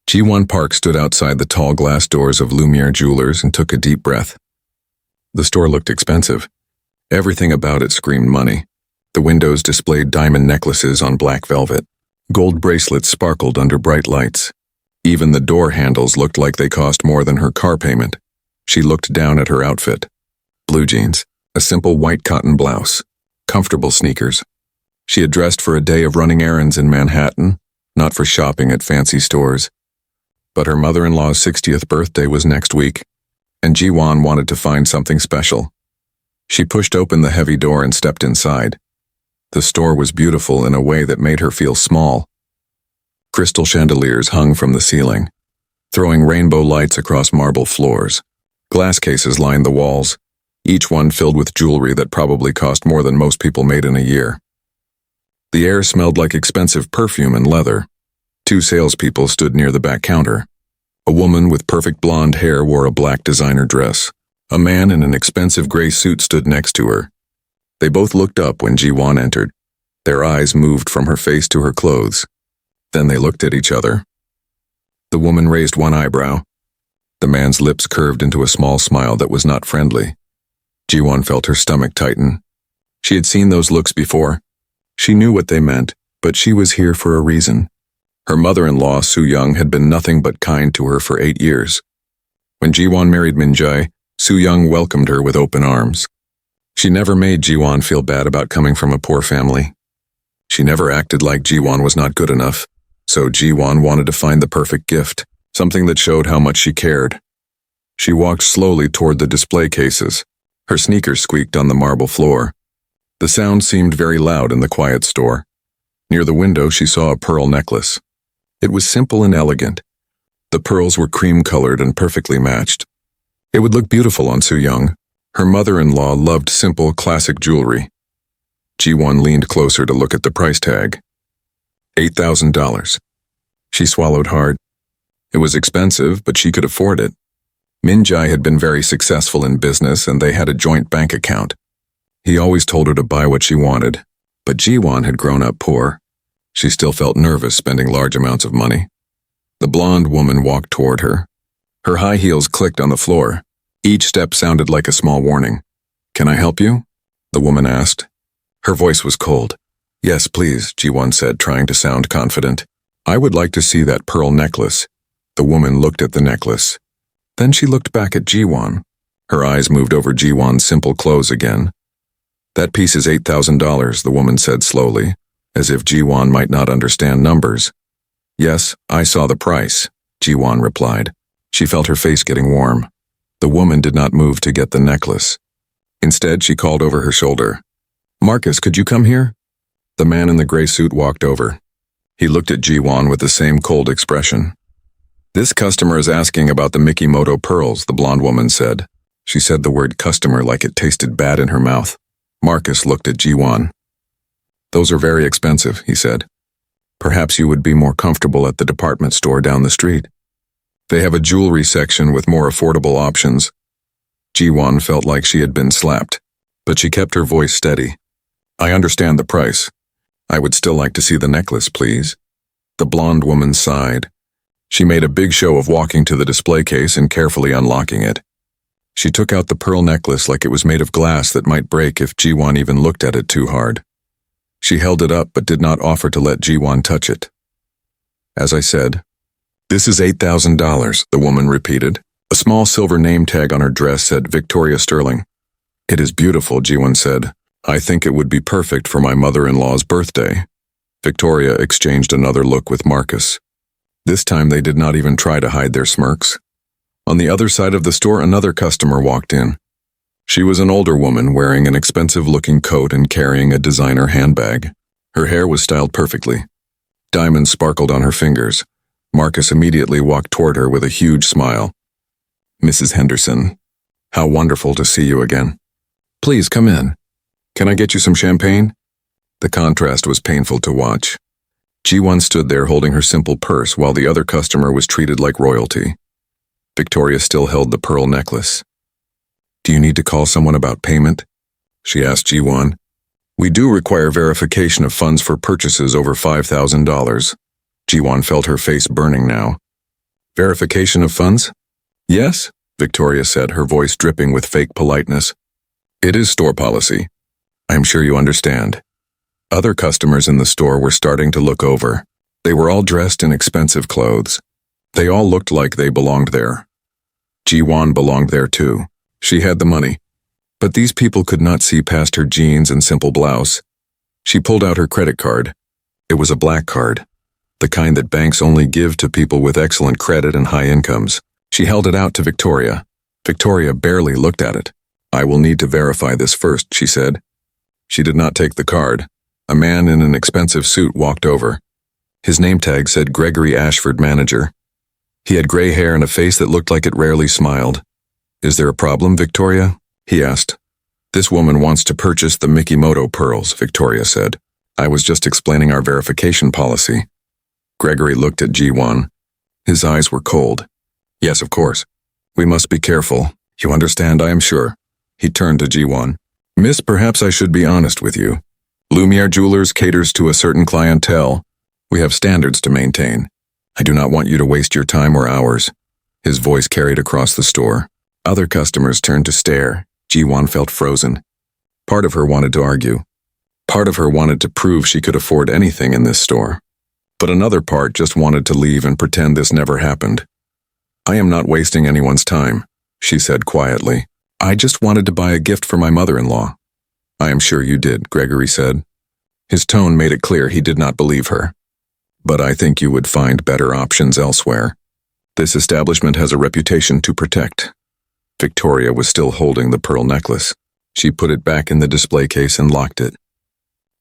Ji-won Park stood outside the tall glass doors of Lumiere Jewelers and took a deep breath. The store looked expensive. Everything about it screamed money. The windows displayed diamond necklaces on black velvet. Gold bracelets sparkled under bright lights. Even the door handles looked like they cost more than her car payment. She looked down at her outfit. Blue jeans, a simple white cotton blouse, comfortable sneakers. She had dressed for a day of running errands in Manhattan, not for shopping at fancy stores. But her mother-in-law's 60th birthday was next week, and Ji-won wanted to find something special. She pushed open the heavy door and stepped inside. The store was beautiful in a way that made her feel small. Crystal chandeliers hung from the ceiling, throwing rainbow lights across marble floors. Glass cases lined the walls, each one filled with jewelry that probably cost more than most people made in a year. The air smelled like expensive perfume and leather. 2 salespeople stood near the back counter. A woman with perfect blonde hair wore a black designer dress. A man in an expensive gray suit stood next to her. They both looked up when Ji-won entered. Their eyes moved from her face to her clothes. Then they looked at each other. The woman raised one eyebrow. The man's lips curved into a small smile that was not friendly. Ji-won felt her stomach tighten. She had seen those looks before. She knew what they meant, but she was here for a reason. Her mother-in-law, Soo-young, had been nothing but kind to her for 8 years. When Ji-won married Min-jae, Soo-young welcomed her with open arms. She never made Ji-won feel bad about coming from a poor family. She never acted like Ji-won was not good enough, so Ji-won wanted to find the perfect gift, something that showed how much she cared. She walked slowly toward the display cases. Her sneakers squeaked on the marble floor. The sound seemed very loud in the quiet store. Near the window, she saw a pearl necklace. It was simple and elegant. The pearls were cream-colored and perfectly matched. It would look beautiful on Soo-young. Her mother-in-law loved simple, classic jewelry. Ji-won leaned closer to look at the price tag. $8,000. She swallowed hard. It was expensive, but she could afford it. Min-jae had been very successful in business, and they had a joint bank account. He always told her to buy what she wanted, but Ji-won had grown up poor. She still felt nervous spending large amounts of money. The blonde woman walked toward her. Her high heels clicked on the floor. Each step sounded like a small warning. "Can I help you?" the woman asked. Her voice was cold. "Yes, please," Ji-won said, trying to sound confident. "I would like to see that pearl necklace." The woman looked at the necklace. Then she looked back at Ji-won. Her eyes moved over Ji-won's simple clothes again. "That piece is $8,000, the woman said slowly, as if Ji-won might not understand numbers. "Yes, I saw the price," Ji-won replied. She felt her face getting warm. The woman did not move to get the necklace. Instead, she called over her shoulder. "Marcus, could you come here?" The man in the gray suit walked over. He looked at Ji-won with the same cold expression. "This customer is asking about the Mikimoto pearls," the blonde woman said. She said the word customer like it tasted bad in her mouth. Marcus looked at Ji-won. "Those are very expensive," he said. "Perhaps you would be more comfortable at the department store down the street. They have a jewelry section with more affordable options." Ji-won felt like she had been slapped, but she kept her voice steady. "I understand the price. I would still like to see the necklace, please." The blonde woman sighed. She made a big show of walking to the display case and carefully unlocking it. She took out the pearl necklace like it was made of glass that might break if Ji-won even looked at it too hard. She held it up but did not offer to let Ji-won touch it. "As I said, this is $8,000, the woman repeated. A small silver name tag on her dress said Victoria Sterling. "It is beautiful," Ji-won said. "I think it would be perfect for my mother-in-law's birthday." Victoria exchanged another look with Marcus. This time they did not even try to hide their smirks. On the other side of the store, another customer walked in. She was an older woman wearing an expensive-looking coat and carrying a designer handbag. Her hair was styled perfectly. Diamonds sparkled on her fingers. Marcus immediately walked toward her with a huge smile. "Mrs. Henderson, how wonderful to see you again. Please come in. Can I get you some champagne?" The contrast was painful to watch. Ji-won stood there holding her simple purse while the other customer was treated like royalty. Victoria still held the pearl necklace. "Do you need to call someone about payment?" she asked Ji-won. "We do require verification of funds for purchases over $5,000. Ji-won felt her face burning now. Verification of funds? Yes, Victoria said, her voice dripping with fake politeness. It is store policy. I am sure you understand. Other customers in the store were starting to look over. They were all dressed in expensive clothes. They all looked like they belonged there. Ji-won belonged there too. She had the money. But these people could not see past her jeans and simple blouse. She pulled out her credit card. It was a black card, the kind that banks only give to people with excellent credit and high incomes. She held it out to Victoria. Victoria barely looked at it. I will need to verify this first, she said. She did not take the card. A man in an expensive suit walked over. His name tag said Gregory Ashford, manager. He had gray hair and a face that looked like it rarely smiled. Is there a problem, Victoria? He asked. This woman wants to purchase the Mikimoto pearls, Victoria said. I was just explaining our verification policy. Gregory looked at Ji-won. His eyes were cold. Yes, of course. We must be careful. You understand, I am sure. He turned to Ji-won. Miss, perhaps I should be honest with you. Lumiere Jewelers caters to a certain clientele. We have standards to maintain. I do not want you to waste your time or hours. His voice carried across the store. Other customers turned to stare. Ji-won felt frozen. Part of her wanted to argue. Part of her wanted to prove she could afford anything in this store. But another part just wanted to leave and pretend this never happened. I am not wasting anyone's time, she said quietly. I just wanted to buy a gift for my mother-in-law. I am sure you did, Gregory said. His tone made it clear he did not believe her. But I think you would find better options elsewhere. This establishment has a reputation to protect. Victoria was still holding the pearl necklace. She put it back in the display case and locked it.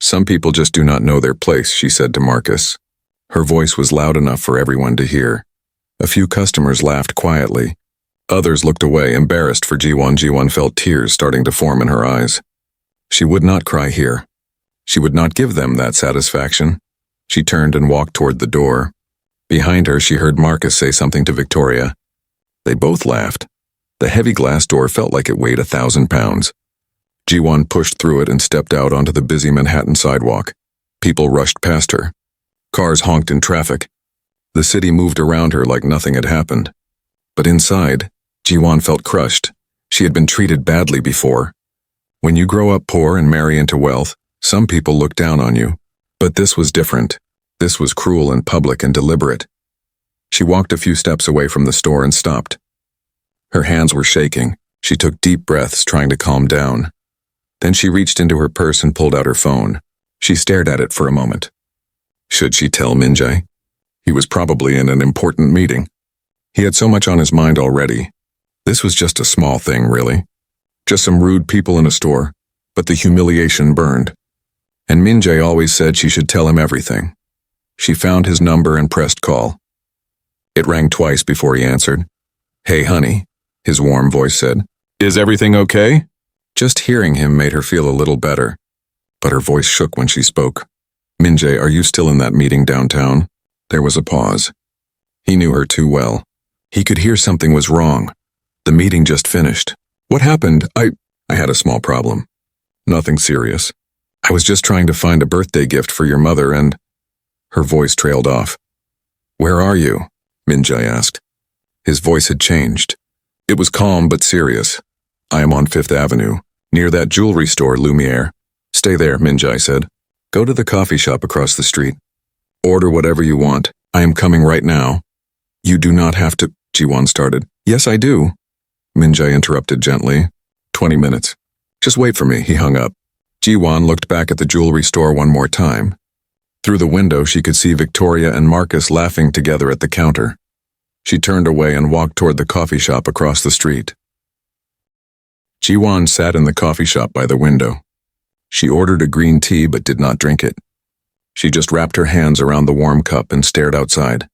Some people just do not know their place, she said to Marcus. Her voice was loud enough for everyone to hear. A few customers laughed quietly. Others looked away, embarrassed for Ji-won. Ji-won felt tears starting to form in her eyes. She would not cry here. She would not give them that satisfaction. She turned and walked toward the door. Behind her, she heard Marcus say something to Victoria. They both laughed. The heavy glass door felt like it weighed 1,000 pounds. Ji-won pushed through it and stepped out onto the busy Manhattan sidewalk. People rushed past her. Cars honked in traffic. The city moved around her like nothing had happened. But inside, Ji-won felt crushed. She had been treated badly before. When you grow up poor and marry into wealth, some people look down on you. But this was different. This was cruel and public and deliberate. She walked a few steps away from the store and stopped. Her hands were shaking. She took deep breaths, trying to calm down. Then she reached into her purse and pulled out her phone. She stared at it for a moment. Should she tell Min-jae? He was probably in an important meeting. He had so much on his mind already. This was just a small thing, really. Just some rude people in a store, but the humiliation burned. And Min-jae always said she should tell him everything. She found his number and pressed call. It rang twice before he answered. Hey, honey, his warm voice said. Is everything okay? Just hearing him made her feel a little better, but her voice shook when she spoke. Min-jae, are you still in that meeting downtown? There was a pause. He knew her too well. He could hear something was wrong. The meeting just finished. What happened? I had a small problem. Nothing serious. I was just trying to find a birthday gift for your mother and... Her voice trailed off. Where are you? Min-jae asked. His voice had changed. It was calm but serious. I am on 5th Avenue, near that jewelry store, Lumiere. Stay there, Min-jae said. Go to the coffee shop across the street. Order whatever you want. I am coming right now. You do not have to, Ji-won started. Yes, I do. Min-jae interrupted gently. 20 minutes. Just wait for me, he hung up. Ji-won looked back at the jewelry store one more time. Through the window, she could see Victoria and Marcus laughing together at the counter. She turned away and walked toward the coffee shop across the street. Ji-won sat in the coffee shop by the window. She ordered a green tea but did not drink it. She just wrapped her hands around the warm cup and stared outside.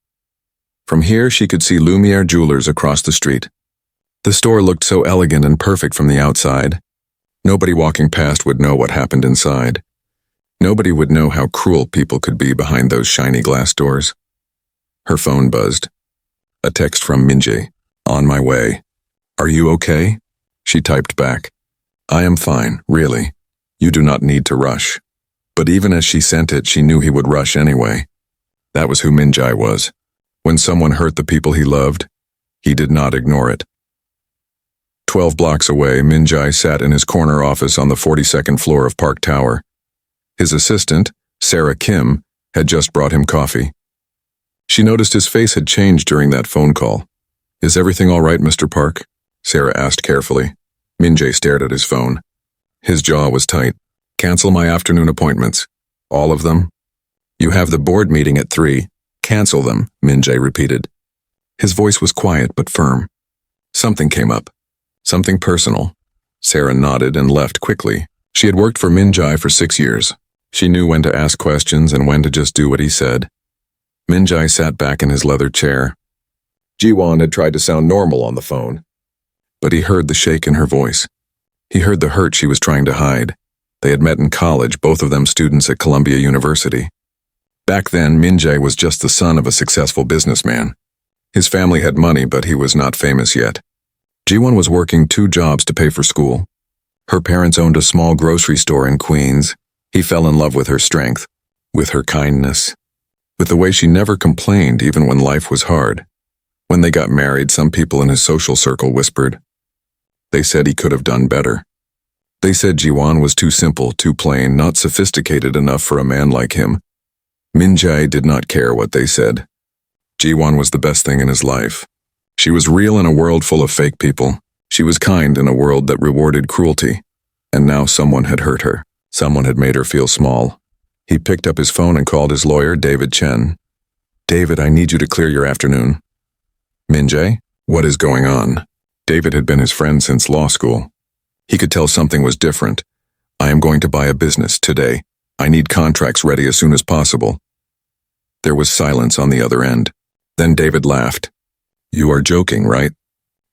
From here, she could see Lumiere Jewelers across the street. The store looked so elegant and perfect from the outside. Nobody walking past would know what happened inside. Nobody would know how cruel people could be behind those shiny glass doors. Her phone buzzed. A text from Min-jae. On my way. Are you okay? She typed back. I am fine, really. You do not need to rush. But even as she sent it, she knew he would rush anyway. That was who Min-jae was. When someone hurt the people he loved, he did not ignore it. 12 blocks away, Min-jae sat in his corner office on the 42nd floor of Park Tower. His assistant, Sarah Kim, had just brought him coffee. She noticed his face had changed during that phone call. "Is everything all right, Mr. Park?" Sarah asked carefully. Min-jae stared at his phone. His jaw was tight. "Cancel my afternoon appointments. All of them?" "You have the board meeting at 3. Cancel them," Min-jae repeated. His voice was quiet but firm. Something came up. Something personal. Sarah nodded and left quickly. She had worked for Min-jae for 6 years. She knew when to ask questions and when to just do what he said. Min-jae sat back in his leather chair. Ji-won had tried to sound normal on the phone, but he heard the shake in her voice. He heard the hurt she was trying to hide. They had met in college, both of them students at Columbia University. Back then, Min-jae was just the son of a successful businessman. His family had money, but he was not famous yet. Ji-won was working 2 jobs to pay for school. Her parents owned a small grocery store in Queens. He fell in love with her strength, with her kindness, with the way she never complained even when life was hard. When they got married, some people in his social circle whispered. They said he could have done better. They said Ji-won was too simple, too plain, not sophisticated enough for a man like him. Min-jae did not care what they said. Ji-won was the best thing in his life. She was real in a world full of fake people. She was kind in a world that rewarded cruelty. And now someone had hurt her. Someone had made her feel small. He picked up his phone and called his lawyer, David Chen. "David, I need you to clear your afternoon." "Min-jae, what is going on?" David had been his friend since law school. He could tell something was different. "I am going to buy a business today. I need contracts ready as soon as possible." There was silence on the other end. Then David laughed. "You are joking, right?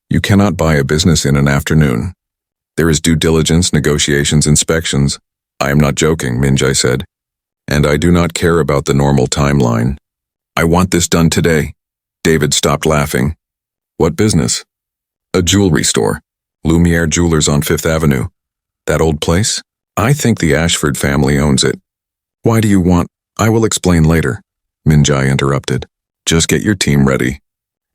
You cannot buy a business in an afternoon. There is due diligence, negotiations, inspections." "I am not joking," Min-jae said. "And I do not care about the normal timeline. I want this done today." David stopped laughing. "What business?" "A jewelry store. Lumiere Jewelers on 5th Avenue. That old place? I think the Ashford family owns it." "Why do you want—" "I will explain later," Min-jae interrupted. "Just get your team ready.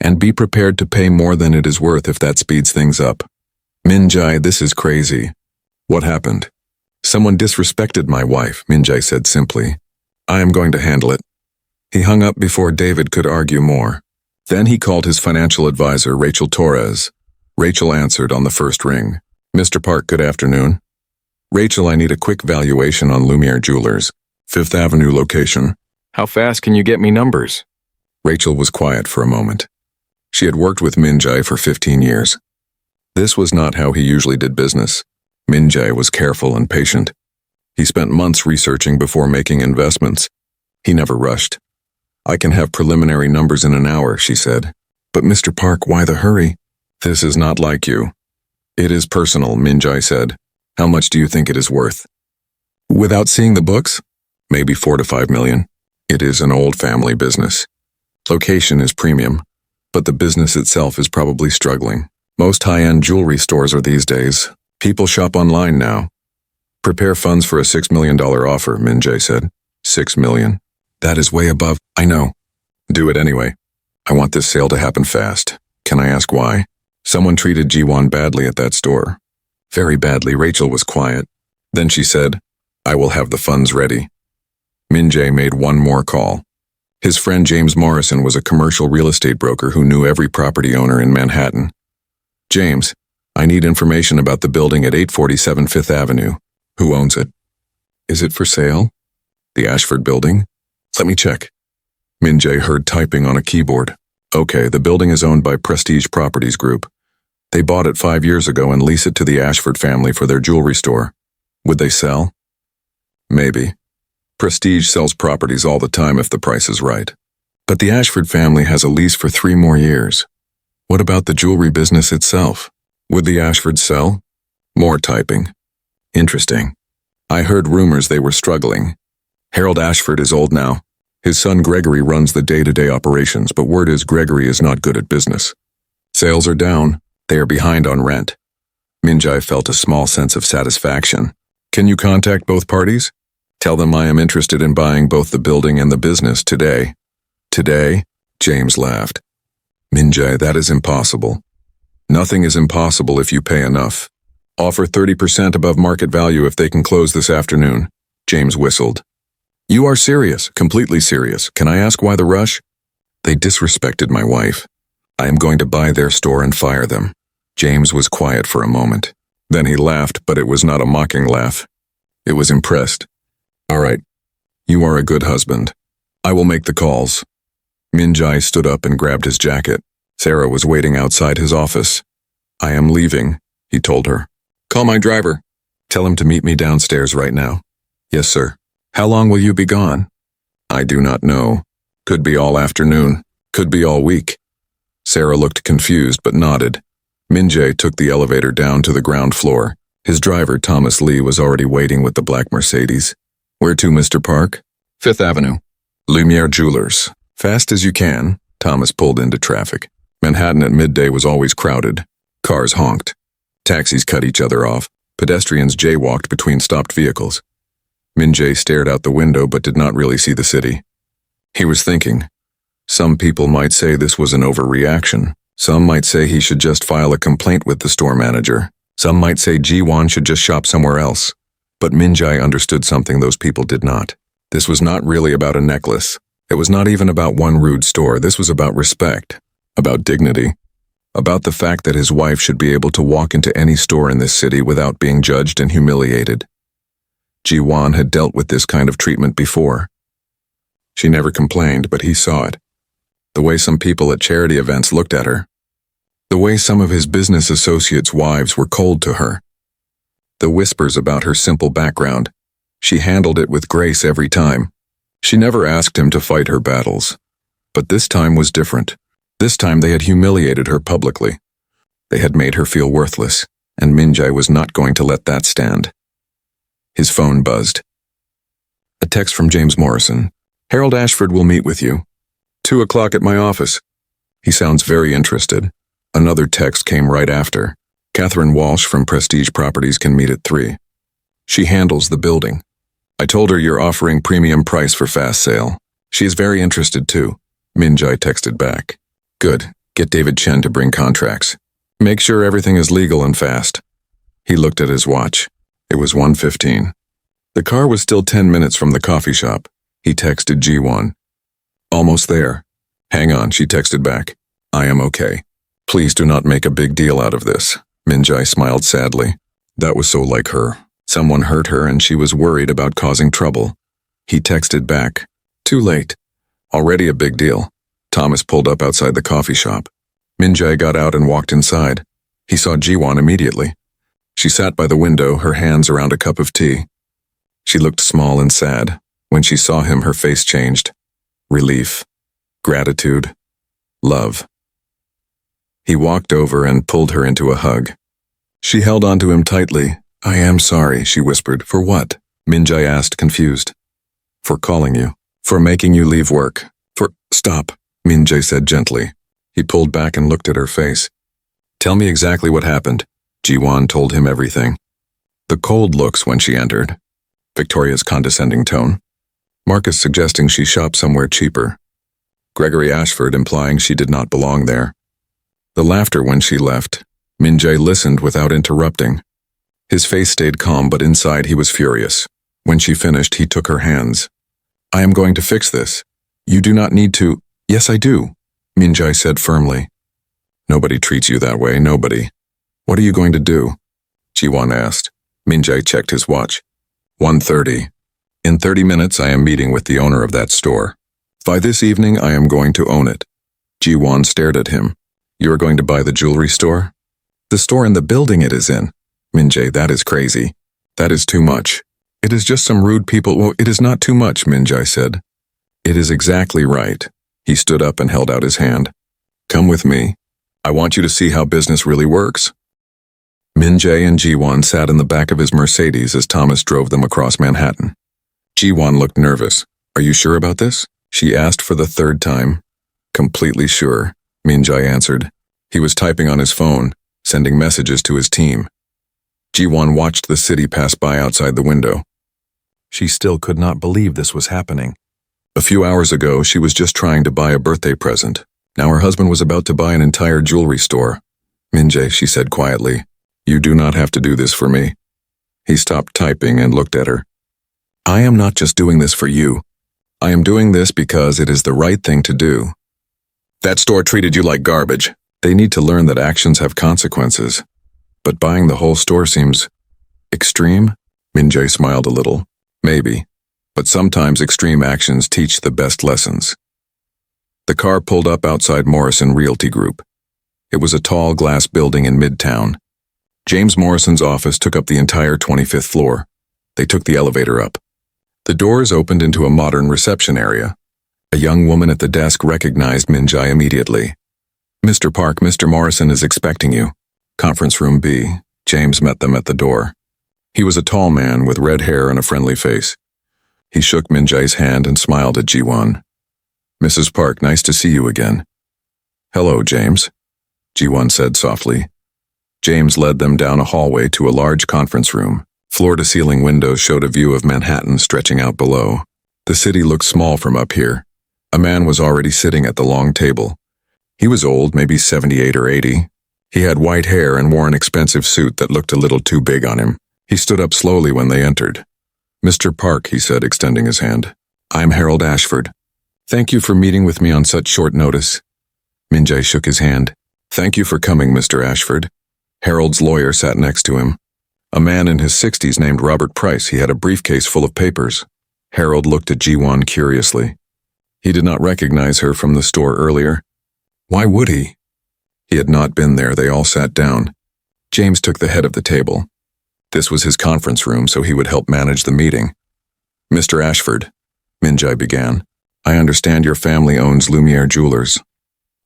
And be prepared to pay more than it is worth if that speeds things up." "Min-jae, this is crazy." "What happened?" "Someone disrespected my wife," Min-jae said simply. "I am going to handle it." He hung up before David could argue more. Then he called his financial advisor, Rachel Torres. Rachel answered on the first ring. "Mr. Park, good afternoon." "Rachel, I need a quick valuation on Lumiere Jewelers. 5th Avenue location." "How fast can you get me numbers?" Rachel was quiet for a moment. She had worked with Min-jae for 15 years. This was not how he usually did business. Min-jae was careful and patient. He spent months researching before making investments. He never rushed. "I can have preliminary numbers in an hour," she said. "But Mr. Park, why the hurry?" "This is not like you." "It is personal," Min-jae said. "How much do you think it is worth?" "Without seeing the books?" "Maybe 4 to 5 million. It is an old family business. Location is premium, but the business itself is probably struggling. Most high-end jewelry stores are these days. People shop online now." "Prepare funds for a $6 million offer," Min-jae said. $6 million. That is way above. "I know." "Do it anyway. I want this sale to happen fast. Can I ask why?" "Someone treated Ji-won badly at that store." "Very badly." Rachel was quiet. Then she said, "I will have the funds ready." Min-jae made one more call. His friend James Morrison was a commercial real estate broker who knew every property owner in Manhattan. "James, I need information about the building at 847 5th Avenue. Who owns it?" "Is it for sale?" "The Ashford building?" "Let me check." Min-jae heard typing on a keyboard. "Okay, the building is owned by Prestige Properties Group. They bought it 5 years ago and lease it to the Ashford family for their jewelry store. Would they sell?" "Maybe. Prestige sells properties all the time if the price is right. But the Ashford family has a lease for 3 more years. What about the jewelry business itself? Would the Ashfords sell?" More typing. "Interesting. I heard rumors they were struggling. Harold Ashford is old now. His son Gregory runs the day-to-day operations, but word is Gregory is not good at business. Sales are down. They are behind on rent." Min-jae felt a small sense of satisfaction. "Can you contact both parties? Tell them I am interested in buying both the building and the business today." "Today?" James laughed. Min-jae, that is impossible. Nothing is impossible if you pay enough. Offer 30% above market value if they can close this afternoon. James whistled. You are serious, completely serious. Can I ask why the rush? They disrespected my wife. I am going to buy their store and fire them. James was quiet for a moment. Then he laughed, but it was not a mocking laugh. It was impressed. All right. You are a good husband. I will make the calls. Min-jae stood up and grabbed his jacket. Sarah was waiting outside his office. I am leaving, he told her. Call my driver. Tell him to meet me downstairs right now. Yes, sir. How long will you be gone? I do not know. Could be all afternoon. Could be all week. Sarah looked confused but nodded. Min-jae took the elevator down to the ground floor. His driver, Thomas Lee, was already waiting with the black Mercedes. Where to, Mr. Park? 5th Avenue. Lumiere Jewelers. Fast as you can. Thomas pulled into traffic. Manhattan at midday was always crowded. Cars honked. Taxis cut each other off. Pedestrians jaywalked between stopped vehicles. Min-jae stared out the window but did not really see the city. He was thinking. Some people might say this was an overreaction. Some might say he should just file a complaint with the store manager. Some might say Ji-won should just shop somewhere else. But Min-jae understood something those people did not. This was not really about a necklace. It was not even about one rude store. This was about respect, about dignity, about the fact that his wife should be able to walk into any store in this city without being judged and humiliated. Ji-won had dealt with this kind of treatment before. She never complained, but he saw it. The way some people at charity events looked at her. The way some of his business associates' wives were cold to her. The whispers about her simple background. She handled it with grace every time. She never asked him to fight her battles. But this time was different. This time they had humiliated her publicly. They had made her feel worthless, and Min-jae was not going to let that stand. His phone buzzed. A text from James Morrison. Harold Ashford will meet with you. 2 o'clock at my office. He sounds very interested. Another text came right after. Catherine Walsh from Prestige Properties can meet at 3. She handles the building. I told her you're offering premium price for fast sale. She is very interested too. Min-jae texted back. Good. Get David Chen to bring contracts. Make sure everything is legal and fast. He looked at his watch. It was 1:15. The car was still 10 minutes from the coffee shop. He texted Ji-won. Almost there. Hang on, she texted back. I am okay. Please do not make a big deal out of this. Min-jae smiled sadly. That was so like her. Someone hurt her and she was worried about causing trouble. He texted back. Too late. Already a big deal. Thomas pulled up outside the coffee shop. Min-jae got out and walked inside. He saw Ji-won immediately. She sat by the window, her hands around a cup of tea. She looked small and sad. When she saw him, her face changed. Relief, gratitude, love. He walked over and pulled her into a hug. She held onto him tightly. I am sorry, she whispered. For what? Min-jae asked, confused. For calling you. For making you leave work. Stop, Min-jae said gently. He pulled back and looked at her face. Tell me exactly what happened. Ji-won told him everything. The cold looks when she entered. Victoria's condescending tone. Marcus suggesting she shop somewhere cheaper. Gregory Ashford implying she did not belong there. The laughter when she left. Min-jae listened without interrupting. His face stayed calm, but inside he was furious. When she finished, he took her hands. I am going to fix this. You do not need to. Yes, I do, Min-jae said firmly. Nobody treats you that way, nobody. What are you going to do? Ji-won asked. Min-jae checked his watch. 1:30. In 30 minutes, I am meeting with the owner of that store. By this evening, I am going to own it. Ji-won stared at him. You are going to buy the jewelry store? The store in the building it is in. Min-jae, that is crazy. That is too much. It is just some rude people. Well, it is not too much, Min-jae said. It is exactly right. He stood up and held out his hand. Come with me. I want you to see how business really works. Min-jae and Ji-won sat in the back of his Mercedes as Thomas drove them across Manhattan. Ji-won looked nervous. Are you sure about this? She asked for the 3rd time. Completely sure, Min-jae answered. He was typing on his phone, sending messages to his team. Ji-won watched the city pass by outside the window. She still could not believe this was happening. A few hours ago, she was just trying to buy a birthday present. Now her husband was about to buy an entire jewelry store. Min-jae, she said quietly, you do not have to do this for me. He stopped typing and looked at her. I am not just doing this for you. I am doing this because it is the right thing to do. That store treated you like garbage. They need to learn that actions have consequences. But buying the whole store seems extreme? Min-jae smiled a little. Maybe. But sometimes extreme actions teach the best lessons. The car pulled up outside Morrison Realty Group. It was a tall glass building in Midtown. James Morrison's office took up the entire 25th floor. They took the elevator up. The doors opened into a modern reception area. A young woman at the desk recognized Min-jae immediately. Mr. Park, Mr. Morrison is expecting you. Conference room B. James met them at the door. He was a tall man with red hair and a friendly face. He shook Min-jae's hand and smiled at Ji-won. Mrs. Park, nice to see you again. Hello, James, Ji-won said softly. James led them down a hallway to a large conference room. Floor-to-ceiling windows showed a view of Manhattan stretching out below. The city looked small from up here. A man was already sitting at the long table. He was old, maybe 78 or 80. He had white hair and wore an expensive suit that looked a little too big on him. He stood up slowly when they entered. Mr. Park, he said, extending his hand. I'm Harold Ashford. Thank you for meeting with me on such short notice. Min-jae shook his hand. Thank you for coming, Mr. Ashford. Harold's lawyer sat next to him. A man in his 60s named Robert Price. He had a briefcase full of papers. Harold looked at Ji-won curiously. He did not recognize her from the store earlier. Why would he? He had not been there. They all sat down. James took the head of the table. This was his conference room, so he would help manage the meeting. Mr. Ashford, Min-jae began, I understand your family owns Lumiere Jewelers.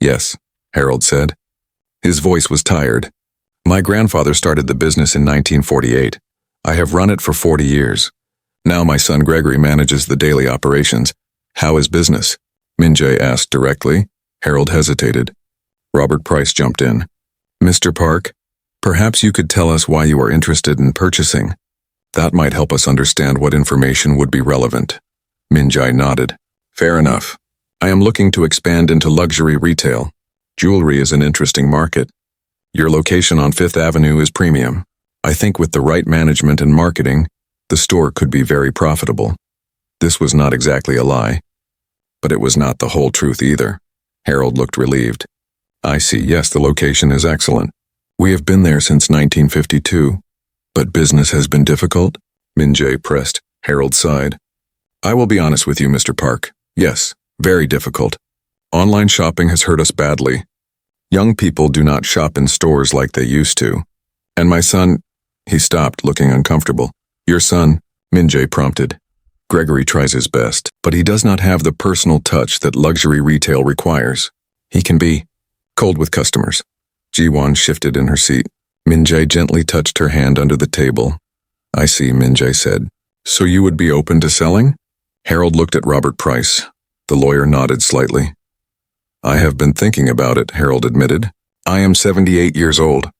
Yes, Harold said. His voice was tired. My grandfather started the business in 1948. I have run it for 40 years. Now my son Gregory manages the daily operations. How is business? Min-jae asked directly. Harold hesitated. Robert Price jumped in. Mr. Park, perhaps you could tell us why you are interested in purchasing. That might help us understand what information would be relevant. Min-jae nodded. Fair enough. I am looking to expand into luxury retail. Jewelry is an interesting market. Your location on Fifth Avenue is premium. I think with the right management and marketing, the store could be very profitable. This was not exactly a lie. But it was not the whole truth either. Harold looked relieved. I see, yes, the location is excellent. We have been there since 1952. But business has been difficult? Min-jae pressed. Harold sighed. I will be honest with you, Mr. Park. Yes, very difficult. Online shopping has hurt us badly. Young people do not shop in stores like they used to. And my son, he stopped, looking uncomfortable. Your son, Min-jae prompted. Gregory tries his best, but he does not have the personal touch that luxury retail requires. He can be cold with customers. Ji-won shifted in her seat. Min-jae gently touched her hand under the table. I see, Min-jae said. So you would be open to selling? Harold looked at Robert Price. The lawyer nodded slightly. I have been thinking about it, Harold admitted. I am 78 years old.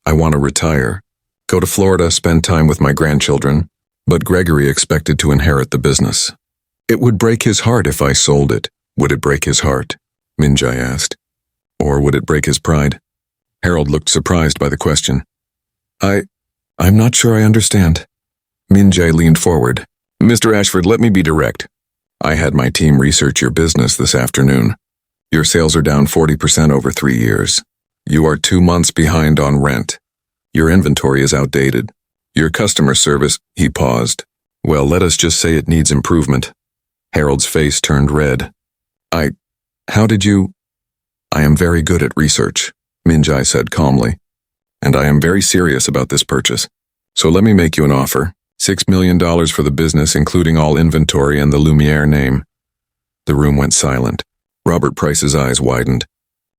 I want to retire. Go to Florida, spend time with my grandchildren. But Gregory expected to inherit the business. It would break his heart if I sold it. Would it break his heart? Min-jae asked. Or would it break his pride? Harold looked surprised by the question. I'm not sure I understand. Min-jae leaned forward. Mr. Ashford, let me be direct. I had my team research your business this afternoon. Your sales are down 40% over 3 years. You are 2 months behind on rent. Your inventory is outdated. Your customer service, he paused. Well, let us just say it needs improvement. Harold's face turned red. How did you? I am very good at research, Min-jae said calmly. And I am very serious about this purchase. So let me make you an offer. $6 million for the business, including all inventory and the Lumiere name. The room went silent. Robert Price's eyes widened.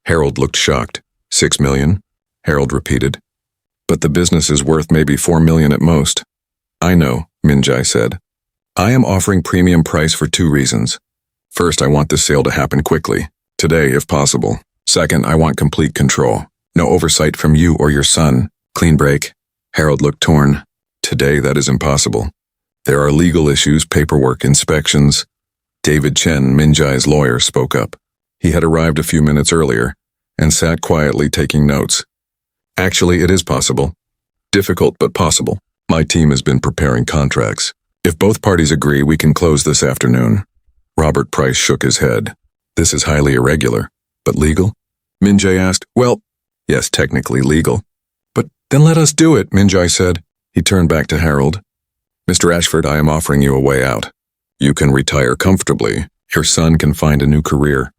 Harold looked shocked. $6 million? Harold repeated. But the business is worth maybe $4 million at most. I know, Min-jae said. I am offering premium price for 2 reasons. First, I want this sale to happen quickly. Today, if possible. Second, I want complete control. No oversight from you or your son. Clean break. Harold looked torn. Today, that is impossible. There are legal issues, paperwork, inspections. David Chen, Minjai's lawyer, spoke up. He had arrived a few minutes earlier and sat quietly taking notes. Actually, it is possible. Difficult, but possible. My team has been preparing contracts. If both parties agree, we can close this afternoon. Robert Price shook his head. This is highly irregular. But legal? Minjai asked. Well, yes, technically legal. But then let us do it, Minjai said. He turned back to Harold. Mr. Ashford, I am offering you a way out. You can retire comfortably. Your son can find a new career,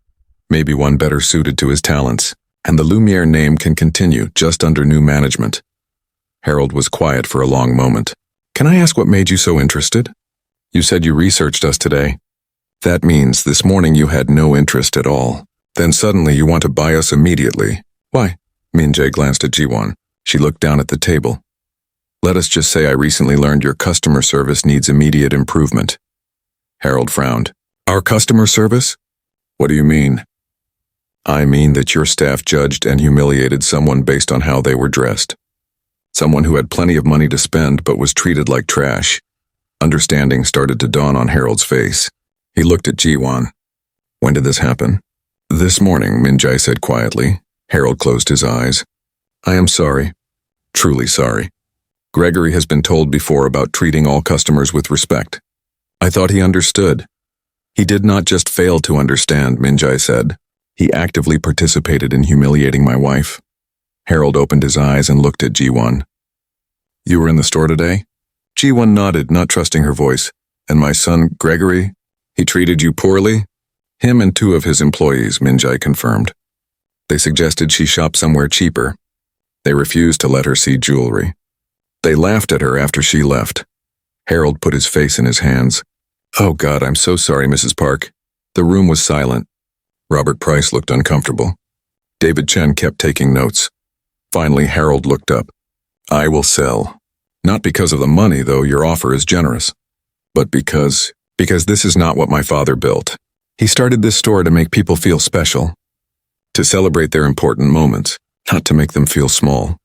maybe one better suited to his talents, and the Lumiere name can continue just under new management. Harold was quiet for a long moment. Can I ask what made you so interested? You said you researched us today. That means this morning you had no interest at all. Then suddenly you want to buy us immediately. Why? Minjai glanced at Jiwon. She looked down at the table. Let us just say I recently learned your customer service needs immediate improvement. Harold frowned. Our customer service? What do you mean? I mean that your staff judged and humiliated someone based on how they were dressed. Someone who had plenty of money to spend but was treated like trash. Understanding started to dawn on Harold's face. He looked at Jiwon. When did this happen? This morning, Minjai said quietly. Harold closed his eyes. I am sorry. Truly sorry. Gregory has been told before about treating all customers with respect. I thought he understood. He did not just fail to understand, Minjai said. He actively participated in humiliating my wife. Harold opened his eyes and looked at Jiwon. You were in the store today? Jiwon nodded, not trusting her voice. And my son, Gregory? He treated you poorly? Him and 2 of his employees, Minjai confirmed. They suggested she shop somewhere cheaper. They refused to let her see jewelry. They laughed at her after she left. Harold put his face in his hands. Oh God, I'm so sorry, Mrs. Park. The room was silent. Robert Price looked uncomfortable. David Chen kept taking notes. Finally, Harold looked up. I will sell. Not because of the money, though your offer is generous. But because this is not what my father built. He started this store to make people feel special. To celebrate their important moments, not to make them feel small.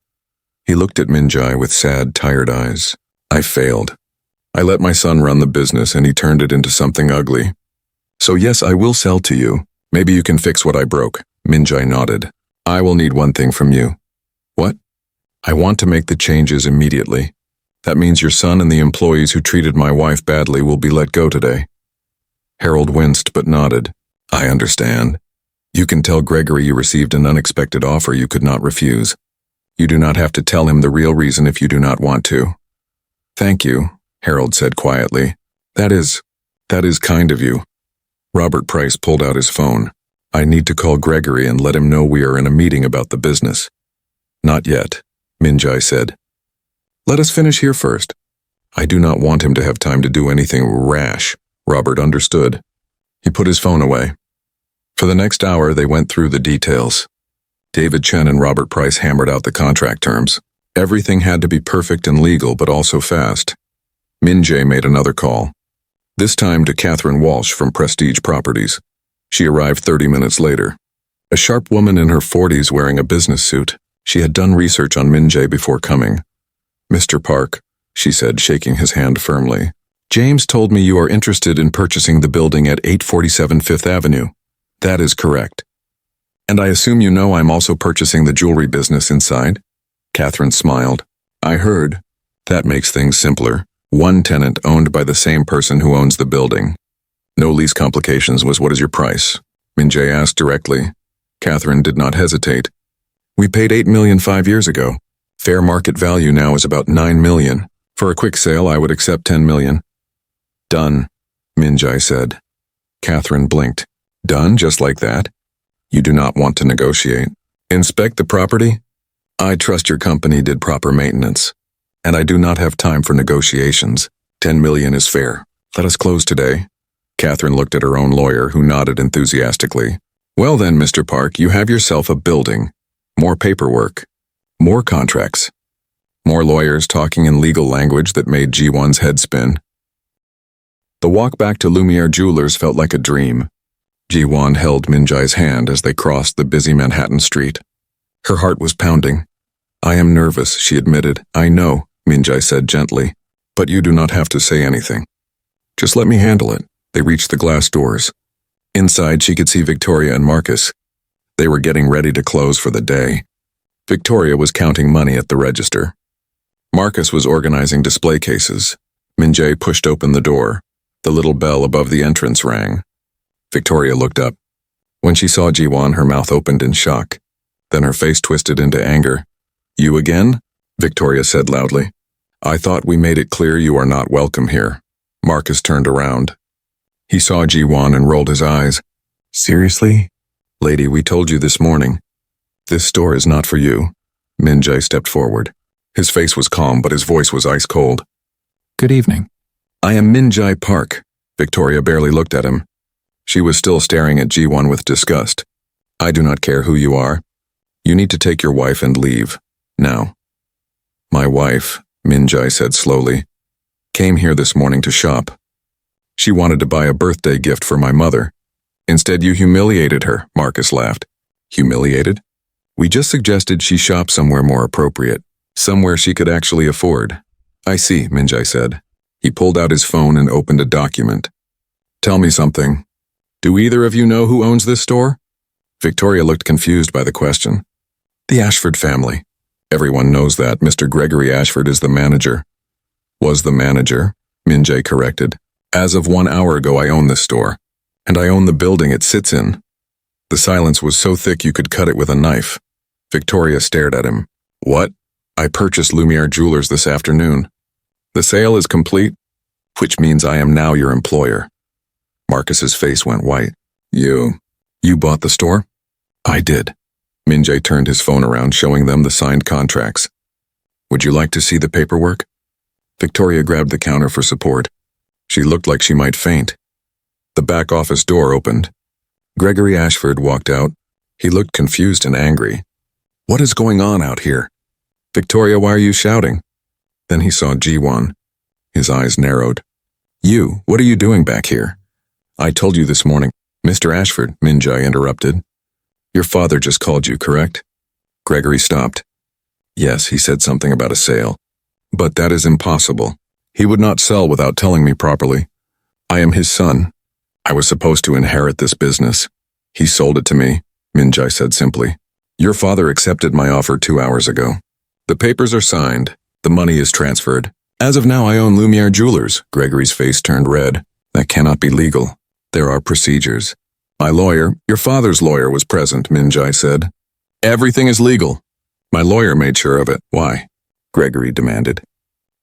He looked at Minjai with sad, tired eyes. I failed. I let my son run the business and he turned it into something ugly. So yes, I will sell to you. Maybe you can fix what I broke. Minjai nodded. I will need one thing from you. What? I want to make the changes immediately. That means your son and the employees who treated my wife badly will be let go today. Harold winced but nodded. I understand. You can tell Gregory you received an unexpected offer you could not refuse. You do not have to tell him the real reason if you do not want to. Thank you, Harold said quietly. That is kind of you. Robert Price pulled out his phone. I need to call Gregory and let him know we are in a meeting about the business. Not yet, Minjai said. Let us finish here first. I do not want him to have time to do anything rash. Robert understood. He put his phone away. For the next hour, they went through the details. David Chen and Robert Price hammered out the contract terms. Everything had to be perfect and legal, but also fast. Minjai made another call. This time to Catherine Walsh from Prestige Properties. She arrived 30 minutes later. A sharp woman in her 40s wearing a business suit. She had done research on Minjai before coming. Mr. Park, she said, shaking his hand firmly. James told me you are interested in purchasing the building at 847 Fifth Avenue. That is correct. And I assume you know I'm also purchasing the jewelry business inside? Catherine smiled. I heard. That makes things simpler. One tenant owned by the same person who owns the building. No lease complications was what is your price? Minjai asked directly. Catherine did not hesitate. We paid $8 million 5 years ago. Fair market value now is about $9 million. For a quick sale, I would accept $10 million. Done, Minjai said. Catherine blinked. Done just like that? You do not want to negotiate. Inspect the property? I trust your company did proper maintenance. And I do not have time for negotiations. $10 million is fair. Let us close today. Catherine looked at her own lawyer, who nodded enthusiastically. Well then, Mr. Park, you have yourself a building. More paperwork. More contracts. More lawyers talking in legal language that made Jiwon's head spin. The walk back to Lumiere Jewelers felt like a dream. Jiwon held Minjai's hand as they crossed the busy Manhattan street. Her heart was pounding. I am nervous, she admitted. I know, Minjai said gently. But you do not have to say anything. Just let me handle it. They reached the glass doors. Inside, she could see Victoria and Marcus. They were getting ready to close for the day. Victoria was counting money at the register. Marcus was organizing display cases. Min-jae pushed open the door. The little bell above the entrance rang. Victoria looked up. When she saw Ji-won, her mouth opened in shock. Then her face twisted into anger. "You again?" Victoria said loudly. "I thought we made it clear you are not welcome here." Marcus turned around. He saw Ji-won and rolled his eyes. "Seriously? Lady, we told you this morning. This store is not for you." Min-jae stepped forward. His face was calm, but his voice was ice cold. "Good evening. I am Min-jae Park." Victoria barely looked at him. She was still staring at Ji-won with disgust. "I do not care who you are. You need to take your wife and leave. Now." "My wife," Min-jae said slowly, "came here this morning to shop. She wanted to buy a birthday gift for my mother. Instead, you humiliated her," Marcus laughed. "Humiliated? We just suggested she shop somewhere more appropriate, somewhere she could actually afford." "I see," Min-jae said. He pulled out his phone and opened a document. "Tell me something. Do either of you know who owns this store?" Victoria looked confused by the question. "The Ashford family. Everyone knows that. Mr. Gregory Ashford is the manager." "Was the manager," Min-jae corrected. "As of 1 hour ago, I own this store. And I own the building it sits in." The silence was so thick you could cut it with a knife. Victoria stared at him. "What? I purchased Lumiere Jewelers this afternoon. The sale is complete, which means I am now your employer." Marcus's face went white. You bought the store?" "I did." Min-jae turned his phone around, showing them the signed contracts. "Would you like to see the paperwork?" Victoria grabbed the counter for support. She looked like she might faint. The back office door opened. Gregory Ashford walked out. He looked confused and angry. "What is going on out here?" "Victoria, why are you shouting?" Then he saw Ji-won. His eyes narrowed. What are you doing back here?" "I told you this morning." "Mr. Ashford," Min-jae interrupted. "Your father just called you, correct?" Gregory stopped. "Yes, he said something about a sale. But that is impossible. He would not sell without telling me properly. I am his son. I was supposed to inherit this business. He sold it to me," Min-jae said simply. "Your father accepted my offer 2 hours ago. The papers are signed. The money is transferred. As of now, I own Lumiere Jewelers." Gregory's face turned red. "That cannot be legal. There are procedures." "My lawyer, your father's lawyer, was present," Min-jae said. "Everything is legal. My lawyer made sure of it." "Why?" Gregory demanded.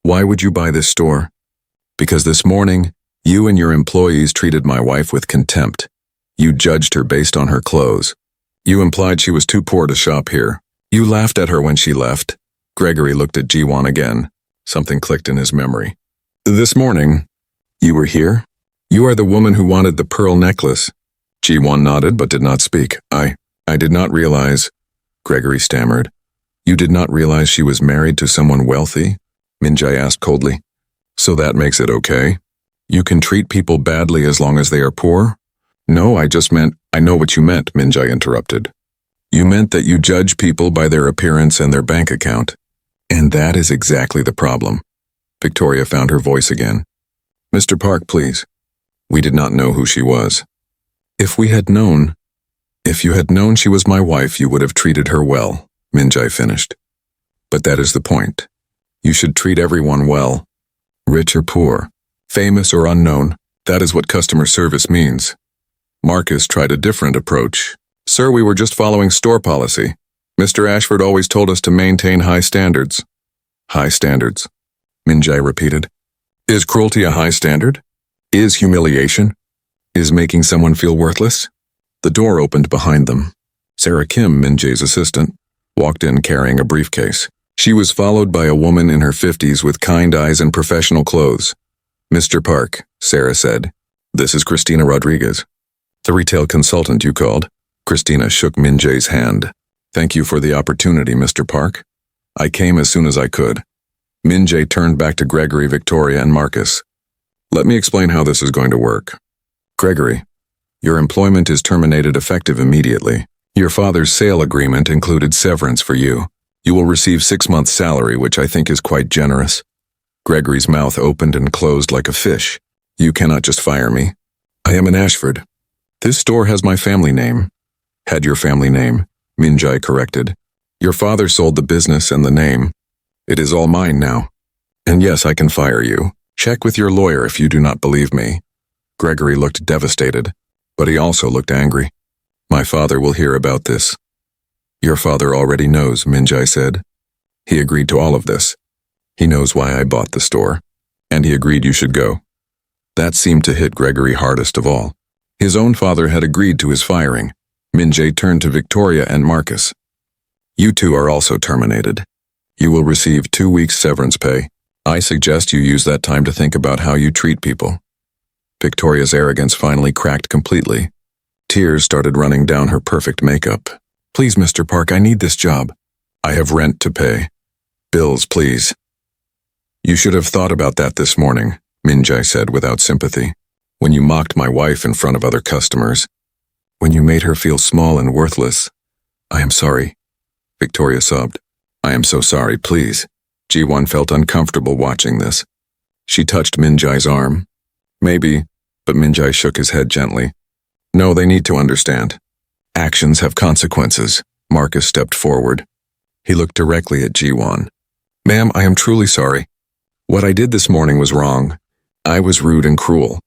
"Why would you buy this store?" "Because this morning, you and your employees treated my wife with contempt. You judged her based on her clothes. You implied she was too poor to shop here. You laughed at her when she left." Gregory looked at Ji-won again. Something clicked in his memory. "This morning, you were here? You are the woman who wanted the pearl necklace." Ji-won nodded but did not speak. I did not realize," Gregory stammered. "You did not realize she was married to someone wealthy?" Min-jae asked coldly. "So that makes it okay? You can treat people badly as long as they are poor?" "No, I just meant—" "I know what you meant," Min-jae interrupted. "You meant that you judge people by their appearance and their bank account. And that is exactly the problem." Victoria found her voice again. "Mr. Park, please. We did not know who she was. If you had known she was my wife, you would have treated her well," Min-jae finished. "But that is the point. You should treat everyone well. Rich or poor, famous or unknown, that is what customer service means." Marcus tried a different approach. "Sir, we were just following store policy. Mr. Ashford always told us to maintain high standards." "High standards," Min-jae repeated. "Is cruelty a high standard? Is humiliation? Is making someone feel worthless?" The door opened behind them. Sarah Kim, Min-jae's assistant, walked in carrying a briefcase. She was followed by a woman in her 50s with kind eyes and professional clothes. "Mr. Park," Sarah said. "This is Christina Rodriguez." "The retail consultant you called." Christina shook Min-jae's hand. "Thank you for the opportunity, Mr. Park. I came as soon as I could." Min-jae turned back to Gregory, Victoria, and Marcus. "Let me explain how this is going to work. Gregory, your employment is terminated effective immediately. Your father's sale agreement included severance for you. You will receive 6 months' salary, which I think is quite generous." Gregory's mouth opened and closed like a fish. "You cannot just fire me. I am in Ashford. This store has my family name. Had your family name, Minjai corrected. Your father sold the business and the name. It is all mine now. And yes, I can fire you. Check with your lawyer if you do not believe me. Gregory looked devastated, but he also looked angry. My father will hear about this. Your father already knows, Minjai said. He agreed to all of this. He knows why I bought the store, and he agreed you should go. That seemed to hit Gregory hardest of all. His own father had agreed to his firing. Minjai turned to Victoria and Marcus. You two are also terminated. You will receive 2 weeks severance pay. I suggest you use that time to think about how you treat people. Victoria's arrogance finally cracked completely. Tears started running down her perfect makeup. Please, Mr. Park, I need this job. I have rent to pay. Bills, please. You should have thought about that this morning, Minjai said without sympathy. When you mocked my wife in front of other customers. When you made her feel small and worthless. I am sorry. Victoria sobbed. I am so sorry, please. Ji-won felt uncomfortable watching this. She touched Minjai's arm. Maybe, but Minjai shook his head gently. No, they need to understand. Actions have consequences. Marcus stepped forward. He looked directly at Ji-won. Ma'am, I am truly sorry. What I did this morning was wrong. I was rude and cruel.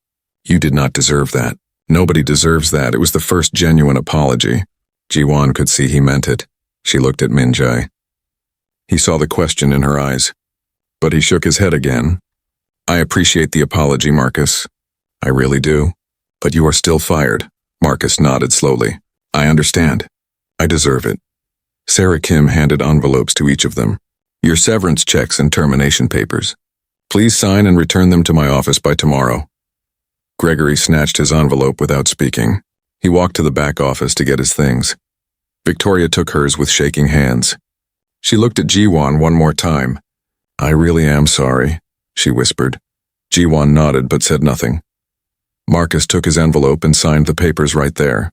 You did not deserve that. Nobody deserves that. It was the first genuine apology. Ji-won could see he meant it. She looked at Minjai. He saw the question in her eyes, but he shook his head again. I appreciate the apology, Marcus. I really do. But you are still fired. Marcus nodded slowly. I understand. I deserve it. Sarah Kim handed envelopes to each of them. Your severance checks and termination papers. Please sign and return them to my office by tomorrow. Gregory snatched his envelope without speaking. He walked to the back office to get his things. Victoria took hers with shaking hands. She looked at Ji-won one more time. I really am sorry, she whispered. Ji-won nodded but said nothing. Marcus took his envelope and signed the papers right there.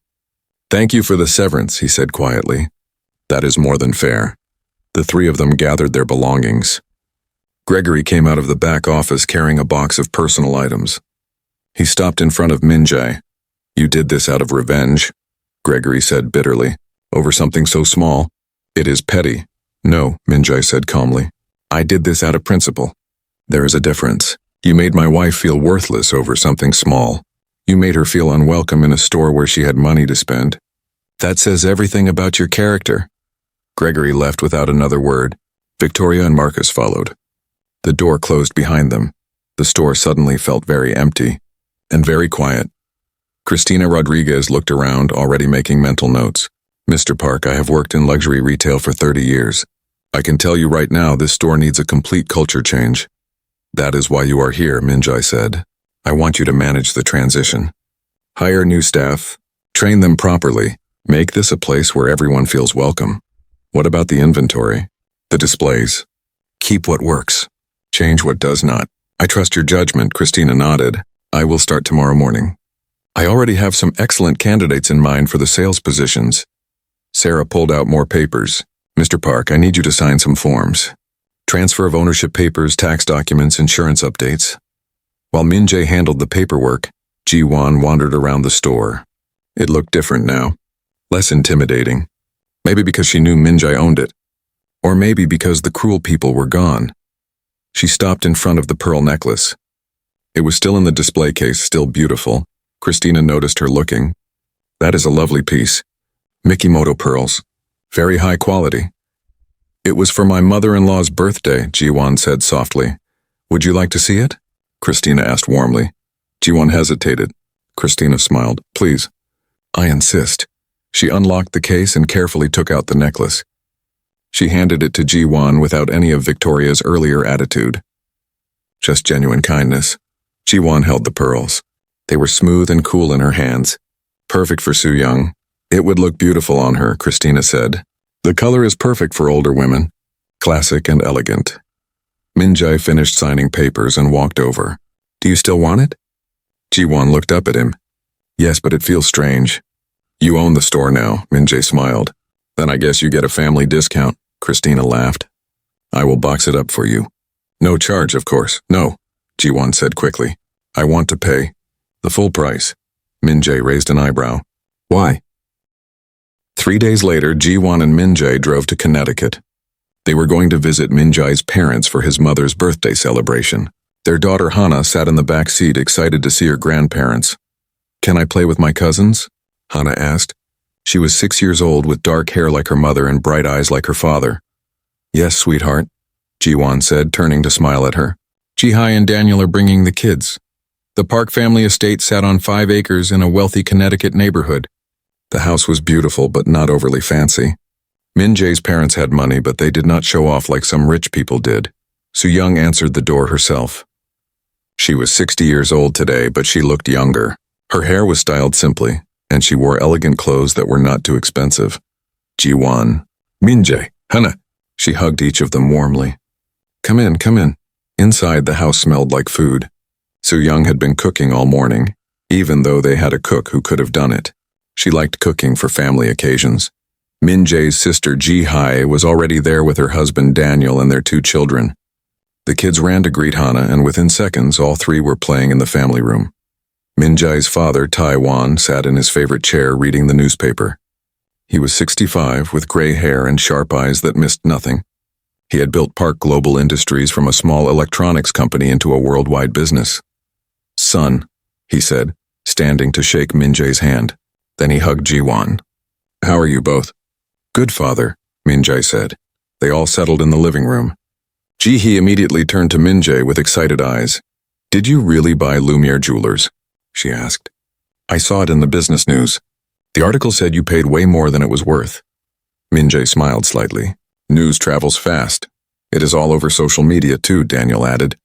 Thank you for the severance, he said quietly. That is more than fair. The three of them gathered their belongings. Gregory came out of the back office carrying a box of personal items. He stopped in front of Minjai. You did this out of revenge, Gregory said bitterly, over something so small. It is petty. No, Minjai said calmly. I did this out of principle. There is a difference. You made my wife feel worthless over something small. You made her feel unwelcome in a store where she had money to spend. That says everything about your character. Gregory left without another word. Victoria and Marcus followed. The door closed behind them. The store suddenly felt very empty and very quiet. Cristina Rodriguez looked around, already making mental notes. Mr. Park, I have worked in luxury retail for 30 years. I can tell you right now this store needs a complete culture change. That is why you are here, Minjai said. I want you to manage the transition. Hire new staff. Train them properly. Make this a place where everyone feels welcome. What about the inventory? The displays? Keep what works. Change what does not. I trust your judgment, Cristina nodded. I will start tomorrow morning. I already have some excellent candidates in mind for the sales positions. Sarah pulled out more papers. Mr. Park, I need you to sign some forms. Transfer of ownership papers, tax documents, insurance updates. While Minjai handled the paperwork, Ji-won wandered around the store. It looked different now. Less intimidating. Maybe because she knew Minjai owned it. Or maybe because the cruel people were gone. She stopped in front of the pearl necklace. It was still in the display case, still beautiful. Cristina noticed her looking. That is a lovely piece. Mikimoto pearls. Very high quality. It was for my mother-in-law's birthday, Ji-won said softly. Would you like to see it? Cristina asked warmly. Ji-won hesitated. Cristina smiled. Please. I insist. She unlocked the case and carefully took out the necklace. She handed it to Ji-won without any of Victoria's earlier attitude. Just genuine kindness. Ji-won held the pearls. They were smooth and cool in her hands. Perfect for Soo-young. It would look beautiful on her, Cristina said. The color is perfect for older women. Classic and elegant. Minjai finished signing papers and walked over. Do you still want it? Ji-won looked up at him. Yes, but it feels strange. You own the store now, Minjai smiled. Then I guess you get a family discount, Cristina laughed. I will box it up for you. No charge, of course. No, Ji-won said quickly. I want to pay the full price. Min-jae raised an eyebrow. Why? 3 days later, Ji-won and Min-jae drove to Connecticut. They were going to visit Min-jae's parents for his mother's birthday celebration. Their daughter Hana sat in the back seat, excited to see her grandparents. Can I play with my cousins? Hana asked. She was 6 years old with dark hair like her mother and bright eyes like her father. Yes, sweetheart, Ji-won said, turning to smile at her. Ji-hai and Daniel are bringing the kids. The Park family estate sat on 5 acres in a wealthy Connecticut neighborhood. The house was beautiful but not overly fancy. Min-jae's parents had money, but they did not show off like some rich people did. Soo-young answered the door herself. She was 60 years old today, but she looked younger. Her hair was styled simply, and she wore elegant clothes that were not too expensive. Ji-won, Min-jae, Hana. She hugged each of them warmly. Come in, come in. Inside, the house smelled like food. Soo-young had been cooking all morning, even though they had a cook who could have done it. She liked cooking for family occasions. Min-jae's sister Ji-hai was already there with her husband Daniel and their 2 children. The kids ran to greet Hana, and within seconds, all 3 were playing in the family room. Min-jae's father, Tae-won, sat in his favorite chair reading the newspaper. He was 65, with gray hair and sharp eyes that missed nothing. He had built Park Global Industries from a small electronics company into a worldwide business. Son, he said, standing to shake Min-jae's hand. Then he hugged Ji-won. How are you both? Good, father, Min-jae said. They all settled in the living room. Ji-hee immediately turned to Min-jae with excited eyes. Did you really buy Lumiere Jewelers? She asked. I saw it in the business news. The article said you paid way more than it was worth. Min-jae smiled slightly. News travels fast. It is all over social media too, Daniel added.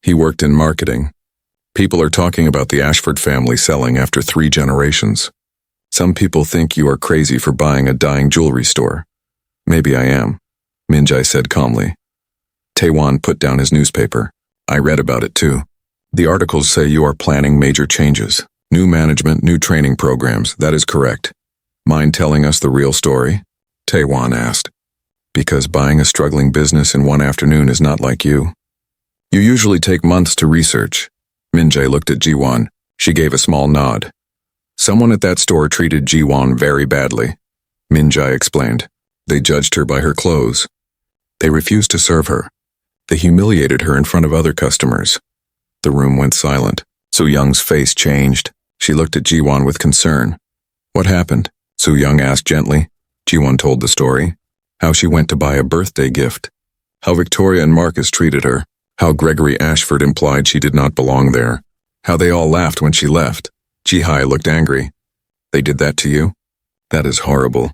He worked in marketing. People are talking about the Ashford family selling after 3 generations. Some people think you are crazy for buying a dying jewelry store. Maybe I am, Min-jae said calmly. Tae-won put down his newspaper. I read about it too. The articles say you are planning major changes. New management, new training programs, that is correct. Mind telling us the real story? Tae-won asked. Because buying a struggling business in one afternoon is not like you. You usually take months to research. Min-jae looked at Ji-won. She gave a small nod. Someone at that store treated Ji-won very badly, Min-jae explained. They judged her by her clothes. They refused to serve her. They humiliated her in front of other customers. The room went silent. Soo-young's face changed. She looked at Ji-won with concern. What happened? Soo-young asked gently. Ji-won told the story. How she went to buy a birthday gift. How Victoria and Marcus treated her. How Gregory Ashford implied she did not belong there. How they all laughed when she left. Ji-hai looked angry. They did that to you? That is horrible.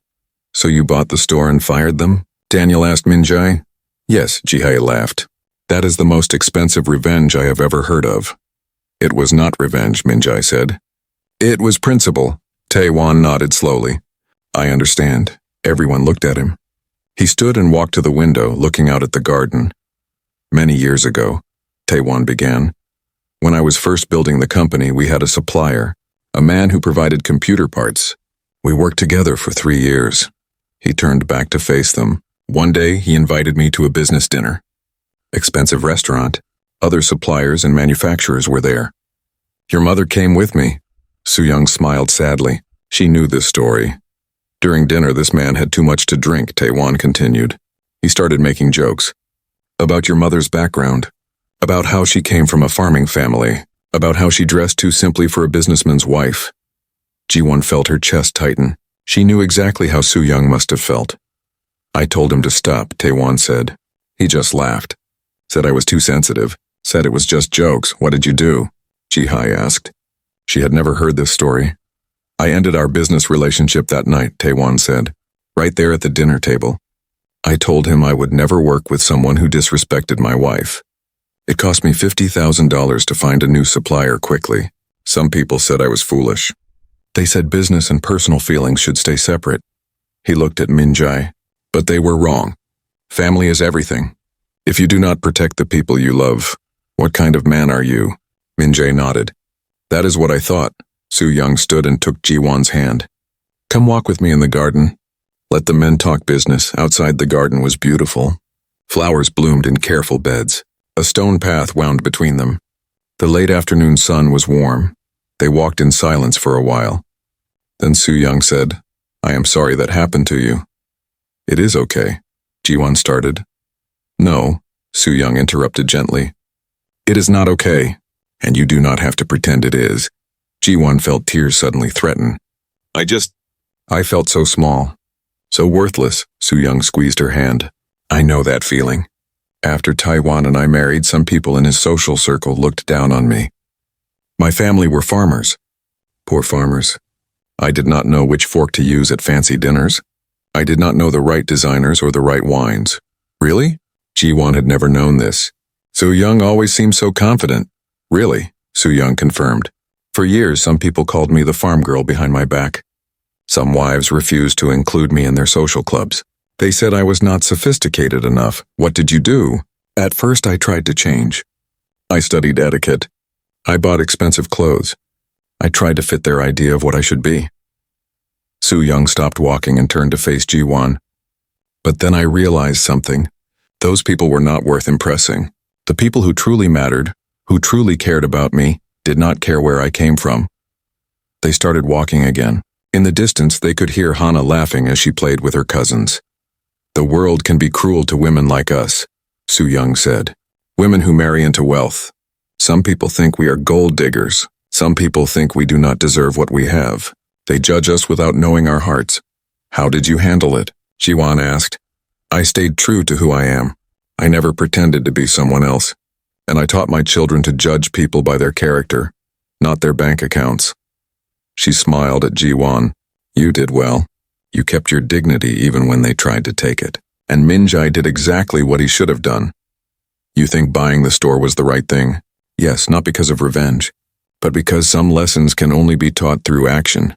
So you bought the store and fired them? Daniel asked Min-jae. Yes, Ji-hai laughed. That is the most expensive revenge I have ever heard of. It was not revenge, Min-jae said. It was principle. Tae-won nodded slowly. I understand. Everyone looked at him. He stood and walked to the window, looking out at the garden. Many years ago, Tae-won began. When I was first building the company, we had a supplier, a man who provided computer parts. We worked together for 3 years. He turned back to face them. One day, he invited me to a business dinner. Expensive restaurant. Other suppliers and manufacturers were there. Your mother came with me. Soo-young smiled sadly. She knew this story. During dinner, this man had too much to drink, Tae-won continued. He started making jokes. About your mother's background. About how she came from a farming family. About how she dressed too simply for a businessman's wife. Ji-won felt her chest tighten. She knew exactly how Soo-young must have felt. I told him to stop, Tae-won said. He just laughed. Said I was too sensitive. Said it was just jokes. What did you do? Ji-hai asked. She had never heard this story. I ended our business relationship that night, Tae-won said. Right there at the dinner table. I told him I would never work with someone who disrespected my wife. It cost me $50,000 to find a new supplier quickly. Some people said I was foolish. They said business and personal feelings should stay separate. He looked at Min-jae. But they were wrong. Family is everything. If you do not protect the people you love, what kind of man are you? Min-jae nodded. That is what I thought. Soo-young stood and took Ji-won's hand. Come walk with me in the garden. Let the men talk business. Outside the garden was beautiful. Flowers bloomed in careful beds. A stone path wound between them. The late afternoon sun was warm. They walked in silence for a while. Then Soo-young said, "I am sorry that happened to you." "It is okay," Ji-won started. "No," Soo-young interrupted gently. "It is not okay, and you do not have to pretend it is." Ji-won felt tears suddenly threaten. I felt so small, so worthless." Soo-young squeezed her hand. "I know that feeling. After Taiwan and I married, some people in his social circle looked down on me. My family were farmers. Poor farmers. I did not know which fork to use at fancy dinners. I did not know the right designers or the right wines." "Really?" Ji-won had never known this. "Soo-young always seemed so confident." "Really?" Soo-young confirmed. "For years, some people called me the farm girl behind my back. Some wives refused to include me in their social clubs. They said I was not sophisticated enough. What did you do?" "At first, I tried to change. I studied etiquette. I bought expensive clothes. I tried to fit their idea of what I should be." Soo-young stopped walking and turned to face Ji-won. "But then I realized something. Those people were not worth impressing. The people who truly mattered, who truly cared about me, did not care where I came from." They started walking again. In the distance, they could hear Hana laughing as she played with her cousins. "The world can be cruel to women like us," Soo-young said. "Women who marry into wealth. Some people think we are gold diggers. Some people think we do not deserve what we have. They judge us without knowing our hearts." "How did you handle it?" Ji-won asked. "I stayed true to who I am. I never pretended to be someone else. And I taught my children to judge people by their character, not their bank accounts." She smiled at Ji-won. "You did well. You kept your dignity even when they tried to take it. And Min-jae did exactly what he should have done." "You think buying the store was the right thing?" "Yes, not because of revenge, but because some lessons can only be taught through action."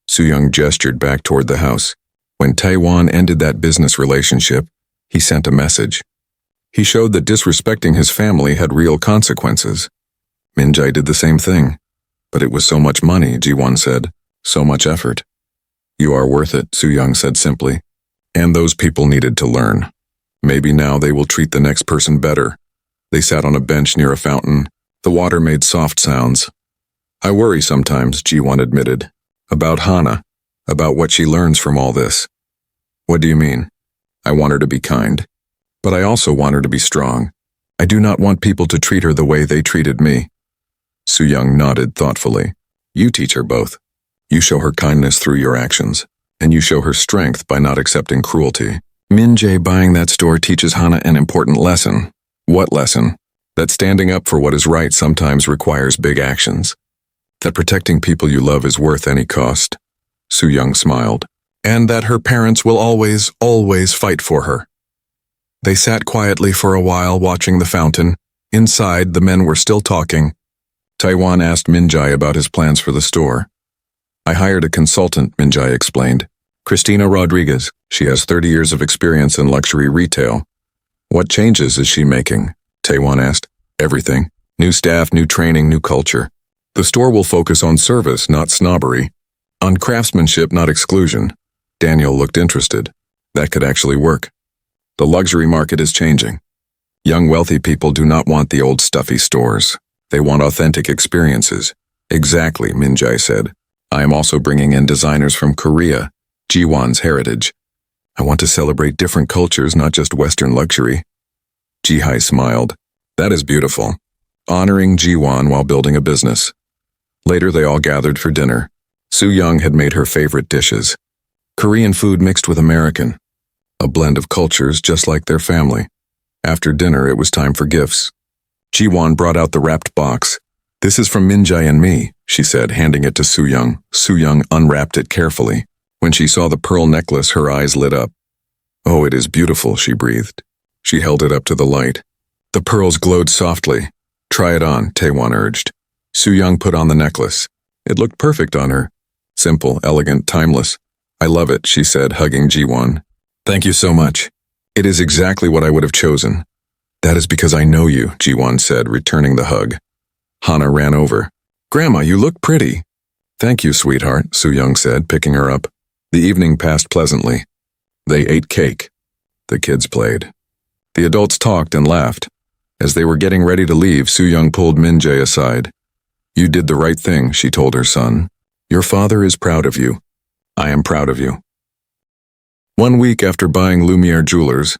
Soo-young gestured back toward the house. When Taewon ended that business relationship, he sent a message. He showed that disrespecting his family had real consequences. Min-jae did the same thing. "But it was so much money," Ji-won said. "So much effort." "You are worth it," Soo-young said simply. "And those people needed to learn. Maybe now they will treat the next person better." They sat on a bench near a fountain. The water made soft sounds. "I worry sometimes," Ji-won admitted. "About Hana. About what she learns from all this." "What do you mean?" "I want her to be kind. But I also want her to be strong. I do not want people to treat her the way they treated me." Soo-young nodded thoughtfully. "You teach her both. You show her kindness through your actions, and you show her strength by not accepting cruelty." Min-jae buying that store teaches Hana an important lesson. "What lesson?" "That standing up for what is right sometimes requires big actions. That protecting people you love is worth any cost." Soo-young smiled. "And that her parents will always, always fight for her." They sat quietly for a while watching the fountain. Inside, the men were still talking. Taewon asked Min-jae about his plans for the store. "I hired a consultant," Min-jae explained. "Christina Rodriguez. She has 30 years of experience in luxury retail." "What changes is she making?" Taewon asked. "Everything. New staff, new training, new culture. The store will focus on service, not snobbery. On craftsmanship, not exclusion." Daniel looked interested. That could actually work. "The luxury market is changing. Young wealthy people do not want the old stuffy stores. They want authentic experiences." "Exactly," Min-jae said. "I am also bringing in designers from Korea, Ji-won's heritage. I want to celebrate different cultures, not just Western luxury." Ji-hae smiled. "That is beautiful. Honoring Ji-won while building a business." Later they all gathered for dinner. Soo-young had made her favorite dishes. Korean food mixed with American. A blend of cultures just like their family. After dinner it was time for gifts. Ji-won brought out the wrapped box. "This is from Min-jae and me," she said, handing it to Soo-young. Soo-young unwrapped it carefully. When she saw the pearl necklace, her eyes lit up. "Oh, it is beautiful," she breathed. She held it up to the light. The pearls glowed softly. "Try it on," Taewon urged. Soo-young put on the necklace. It looked perfect on her. Simple, elegant, timeless. "I love it," she said, hugging Ji-won. "Thank you so much. It is exactly what I would have chosen." "That is because I know you," Ji-won said, returning the hug. Hana ran over. "Grandma, you look pretty." "Thank you, sweetheart," Soo-young said, picking her up. The evening passed pleasantly. They ate cake. The kids played. The adults talked and laughed. As they were getting ready to leave, Soo-young pulled Min-jae aside. You did the right thing, she told her son. Your father is proud of you. I am proud of you. 1 week after buying Lumiere Jewelers,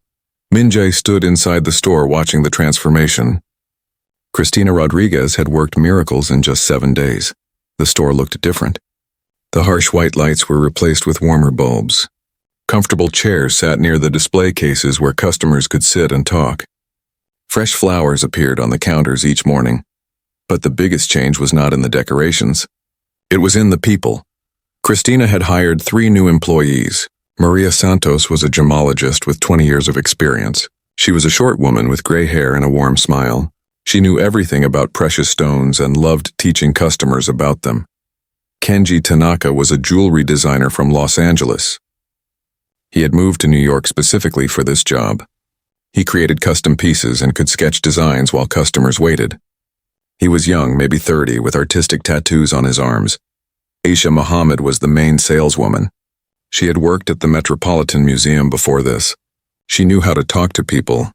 Minjae stood inside the store watching the transformation. Cristina Rodriguez had worked miracles in just 7 days. The store looked different. The harsh white lights were replaced with warmer bulbs. Comfortable chairs sat near the display cases where customers could sit and talk. Fresh flowers appeared on the counters each morning. But the biggest change was not in the decorations. It was in the people. Cristina had hired 3 new employees. Maria Santos was a gemologist with 20 years of experience. She was a short woman with gray hair and a warm smile. She knew everything about precious stones and loved teaching customers about them. Kenji Tanaka was a jewelry designer from Los Angeles. He had moved to New York specifically for this job. He created custom pieces and could sketch designs while customers waited. He was young, maybe 30, with artistic tattoos on his arms. Aisha Muhammad was the main saleswoman. She had worked at the Metropolitan Museum before this. She knew how to talk to people,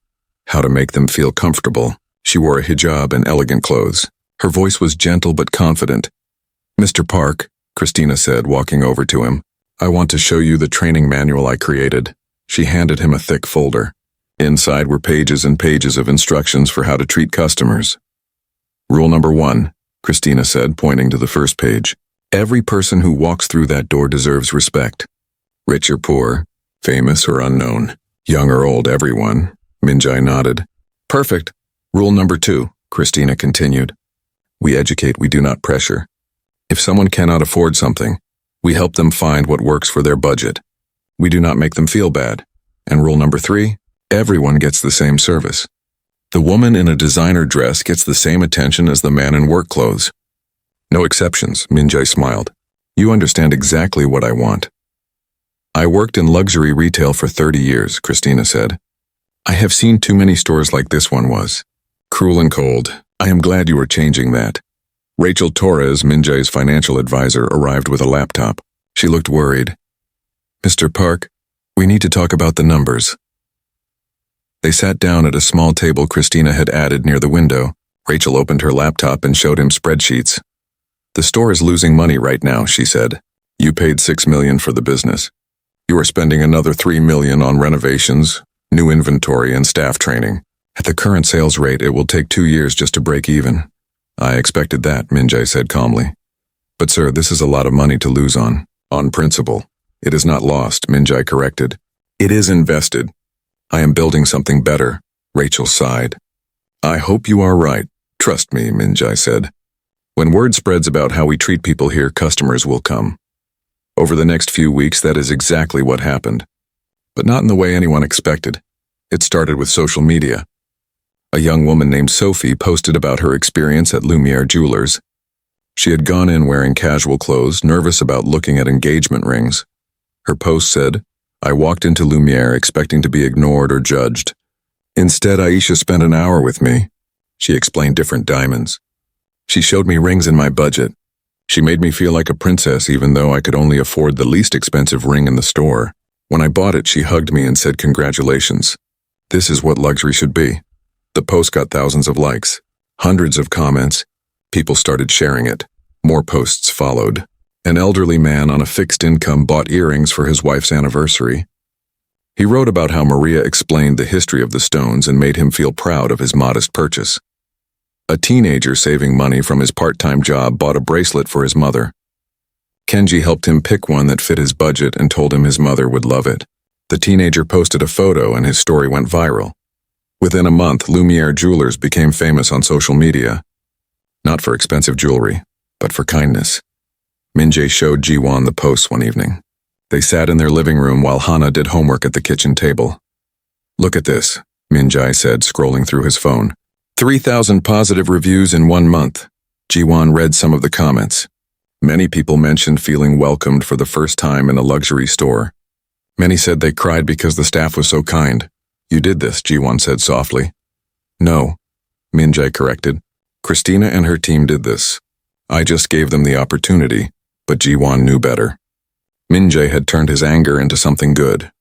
how to make them feel comfortable. She wore a hijab and elegant clothes. Her voice was gentle but confident. Mr. Park, Cristina said, walking over to him, I want to show you the training manual I created. She handed him a thick folder. Inside were pages and pages of instructions for how to treat customers. Rule number 1, Cristina said, pointing to the first page. Every person who walks through that door deserves respect. Rich or poor, famous or unknown, young or old, everyone. Minjae nodded. Perfect. Rule number 2, Cristina continued. We educate, we do not pressure. If someone cannot afford something, we help them find what works for their budget. We do not make them feel bad. And rule number 3, everyone gets the same service. The woman in a designer dress gets the same attention as the man in work clothes. No exceptions, Minjae smiled. You understand exactly what I want. I worked in luxury retail for 30 years, Cristina said. I have seen too many stores like this one was. Cruel and cold. I am glad you are changing that. Rachel Torres, Minjae's financial advisor, arrived with a laptop. She looked worried. Mr. Park, we need to talk about the numbers. They sat down at a small table Cristina had added near the window. Rachel opened her laptop and showed him spreadsheets. The store is losing money right now, she said. You paid $6 million for the business. You are spending another $3 million on renovations, new inventory, and staff training. At the current sales rate, it will take 2 years just to break even. I expected that, Minjae said calmly. But sir, this is a lot of money to lose on principle. It is not lost, Minjae corrected. It is invested. I am building something better, Rachel sighed. I hope you are right. Trust me, Minjae said. When word spreads about how we treat people here, customers will come. Over the next few weeks, that is exactly what happened. But not in the way anyone expected. It started with social media. A young woman named Sophie posted about her experience at Lumiere Jewelers. She had gone in wearing casual clothes, nervous about looking at engagement rings. Her post said, I walked into Lumiere expecting to be ignored or judged. Instead, Aisha spent an hour with me. She explained different diamonds. She showed me rings in my budget. She made me feel like a princess even though I could only afford the least expensive ring in the store. When I bought it, she hugged me and said congratulations. This is what luxury should be. The post got thousands of likes, hundreds of comments. People started sharing it. More posts followed. An elderly man on a fixed income bought earrings for his wife's anniversary. He wrote about how Maria explained the history of the stones and made him feel proud of his modest purchase. A teenager saving money from his part-time job bought a bracelet for his mother. Kenji helped him pick one that fit his budget and told him his mother would love it. The teenager posted a photo and his story went viral. Within a month, Lumiere Jewelers became famous on social media. Not for expensive jewelry, but for kindness. Minjae showed Jiwon the posts one evening. They sat in their living room while Hana did homework at the kitchen table. Look at this, Minjae said, scrolling through his phone. 3,000 positive reviews in 1 month. Jiwon read some of the comments. Many people mentioned feeling welcomed for the first time in a luxury store. Many said they cried because the staff was so kind. You did this, Jiwon said softly. No, Minjae corrected. Cristina and her team did this. I just gave them the opportunity, but Jiwon knew better. Minjae had turned his anger into something good.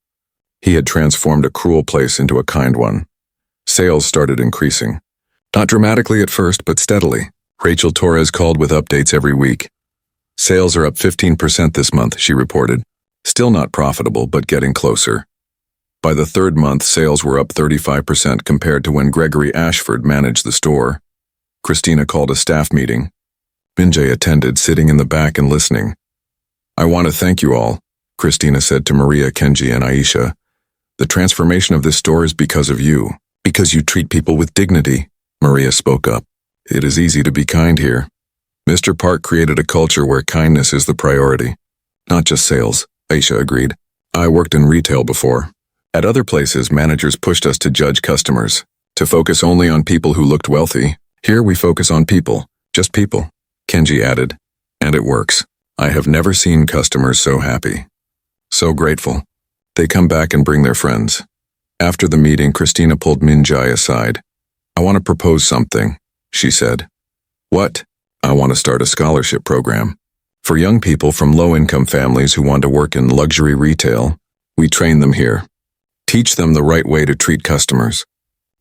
He had transformed a cruel place into a kind one. Sales started increasing. Not dramatically at first, but steadily. Rachel Torres called with updates every week. Sales are up 15% this month, she reported. Still not profitable, but getting closer. By the third month, sales were up 35% compared to when Gregory Ashford managed the store. Christina called a staff meeting. Minjay attended, sitting in the back and listening. I want to thank you all, Christina said to Maria, Kenji, and Aisha. The transformation of this store is because of you. Because you treat people with dignity, Maria spoke up. It is easy to be kind here. Mr. Park created a culture where kindness is the priority. Not just sales, Aisha agreed. I worked in retail before. At other places, managers pushed us to judge customers, to focus only on people who looked wealthy. Here we focus on people, just people, Kenji added. And it works. I have never seen customers so happy. So grateful. They come back and bring their friends. After the meeting, Christina pulled Minjay aside. I want to propose something, she said. What? I want to start a scholarship program. For young people from low-income families who want to work in luxury retail, we train them here. Teach them the right way to treat customers.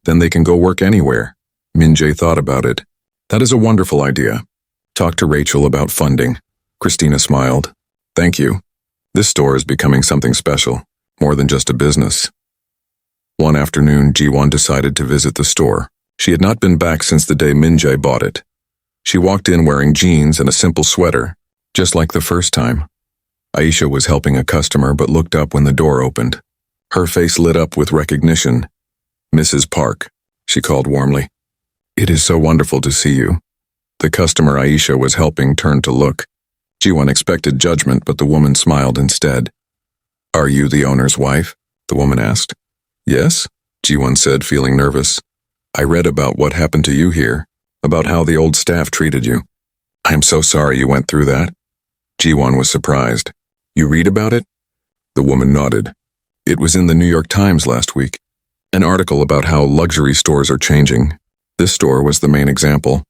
Then they can go work anywhere. Minjay thought about it. That is a wonderful idea. Talk to Rachel about funding. Christina smiled. Thank you. This store is becoming something special, more than just a business. One afternoon, Jiwon decided to visit the store. She had not been back since the day Minjay bought it. She walked in wearing jeans and a simple sweater, just like the first time. Aisha was helping a customer but looked up when the door opened. Her face lit up with recognition. Mrs. Park, she called warmly. It is so wonderful to see you. The customer Aisha was helping turned to look. Jiwon expected judgment, but the woman smiled instead. Are you the owner's wife? The woman asked. Yes, Jiwon said, feeling nervous. I read about what happened to you here, about how the old staff treated you. I am so sorry you went through that. Jiwon was surprised. You read about it? The woman nodded. It was in the New York Times last week. An article about how luxury stores are changing. This store was the main example.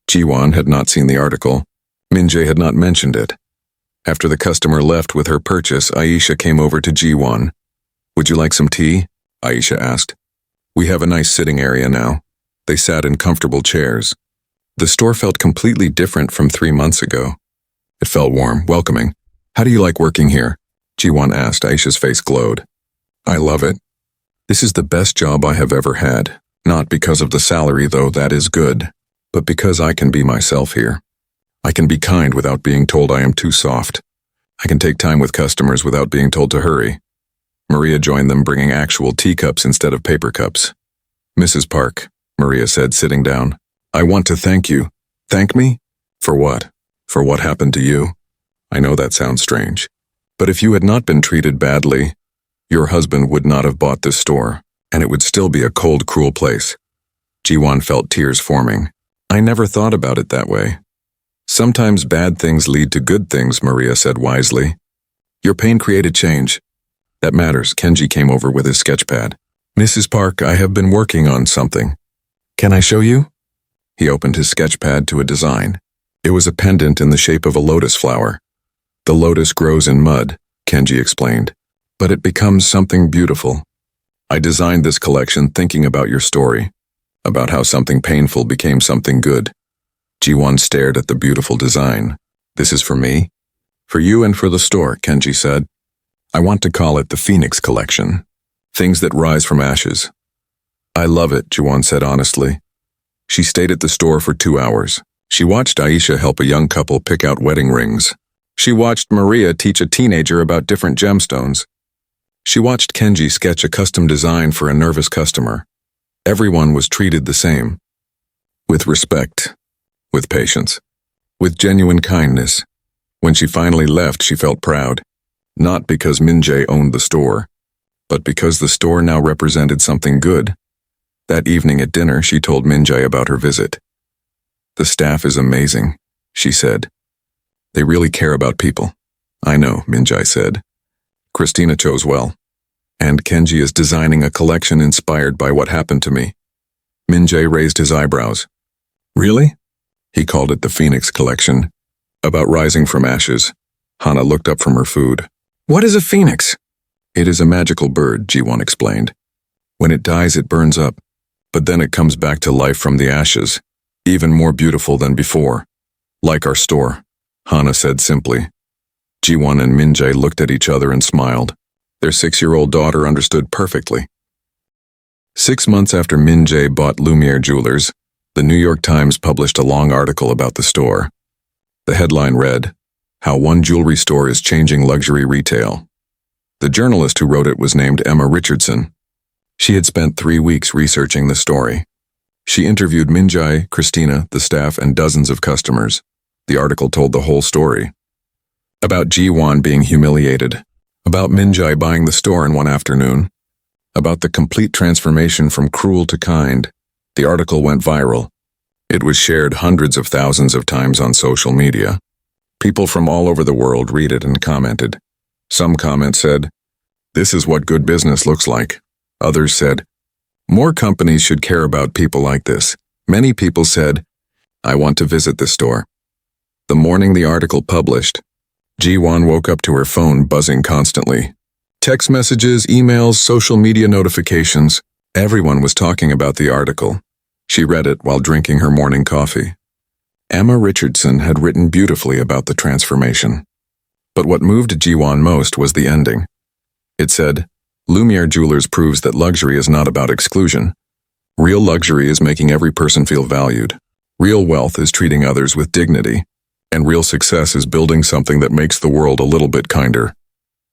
Jiwon had not seen the article. Minjay had not mentioned it. After the customer left with her purchase, Aisha came over to Jiwon. Would you like some tea? Aisha asked. We have a nice sitting area now. They sat in comfortable chairs. The store felt completely different from 3 months ago. It felt warm, welcoming. How do you like working here? Jiwon asked. Aisha's face glowed. I love it. This is the best job I have ever had. Not because of the salary, though that is good, but because I can be myself here. I can be kind without being told I am too soft. I can take time with customers without being told to hurry. Maria joined them, bringing actual teacups instead of paper cups. Mrs. Park, Maria said, sitting down. I want to thank you. Thank me? For what? For what happened to you? I know that sounds strange. But if you had not been treated badly, your husband would not have bought this store, and it would still be a cold, cruel place. Jiwon felt tears forming. I never thought about it that way. Sometimes bad things lead to good things, Maria said wisely. Your pain created change. That matters. Kenji came over with his sketchpad. Mrs. Park, I have been working on something. Can I show you? He opened his sketchpad to a design. It was a pendant in the shape of a lotus flower. The lotus grows in mud, Kenji explained, but it becomes something beautiful. I designed this collection thinking about your story, about how something painful became something good. Jiwon stared at the beautiful design. This is for me? For you and for the store, Kenji said. I want to call it the Phoenix Collection. Things that rise from ashes. I love it, Jiwon said honestly. She stayed at the store for 2 hours. She watched Aisha help a young couple pick out wedding rings. She watched Maria teach a teenager about different gemstones. She watched Kenji sketch a custom design for a nervous customer. Everyone was treated the same. With respect. With patience. With genuine kindness. When she finally left, she felt proud. Not because Minjay owned the store, but because the store now represented something good. That evening at dinner, she told Minjay about her visit. The staff is amazing, she said. They really care about people. I know, Minjay said. Christina chose well. And Kenji is designing a collection inspired by what happened to me. Minjay raised his eyebrows. Really? He called it the Phoenix Collection. About rising from ashes. Hana looked up from her food. What is a phoenix? It is a magical bird, Jiwon explained. When it dies, it burns up, but then it comes back to life from the ashes. Even more beautiful than before. Like our store, Hana said simply. Jiwon and Min-jae looked at each other and smiled. Their 6-year-old daughter understood perfectly. 6 months after Min-jae bought Lumiere Jewelers, the New York Times published a long article about the store. The headline read, "How One Jewelry Store is Changing Luxury Retail." The journalist who wrote it was named Emma Richardson. She had spent 3 weeks researching the story. She interviewed Min-jae, Christina, the staff, and dozens of customers. The article told the whole story. About Jiwon being humiliated. About Min-jae buying the store in one afternoon. About the complete transformation from cruel to kind. The article went viral. It was shared hundreds of thousands of times on social media. People from all over the world read it and commented. Some comments said, "This is what good business looks like." Others said, "More companies should care about people like this." Many people said, "I want to visit this store." The morning the article published, Jiwon woke up to her phone buzzing constantly. Text messages, emails, social media notifications. Everyone was talking about the article. She read it while drinking her morning coffee. Emma Richardson had written beautifully about the transformation. But what moved Jiwon most was the ending. It said, "Lumiere Jewelers proves that luxury is not about exclusion. Real luxury is making every person feel valued. Real wealth is treating others with dignity. And real success is building something that makes the world a little bit kinder."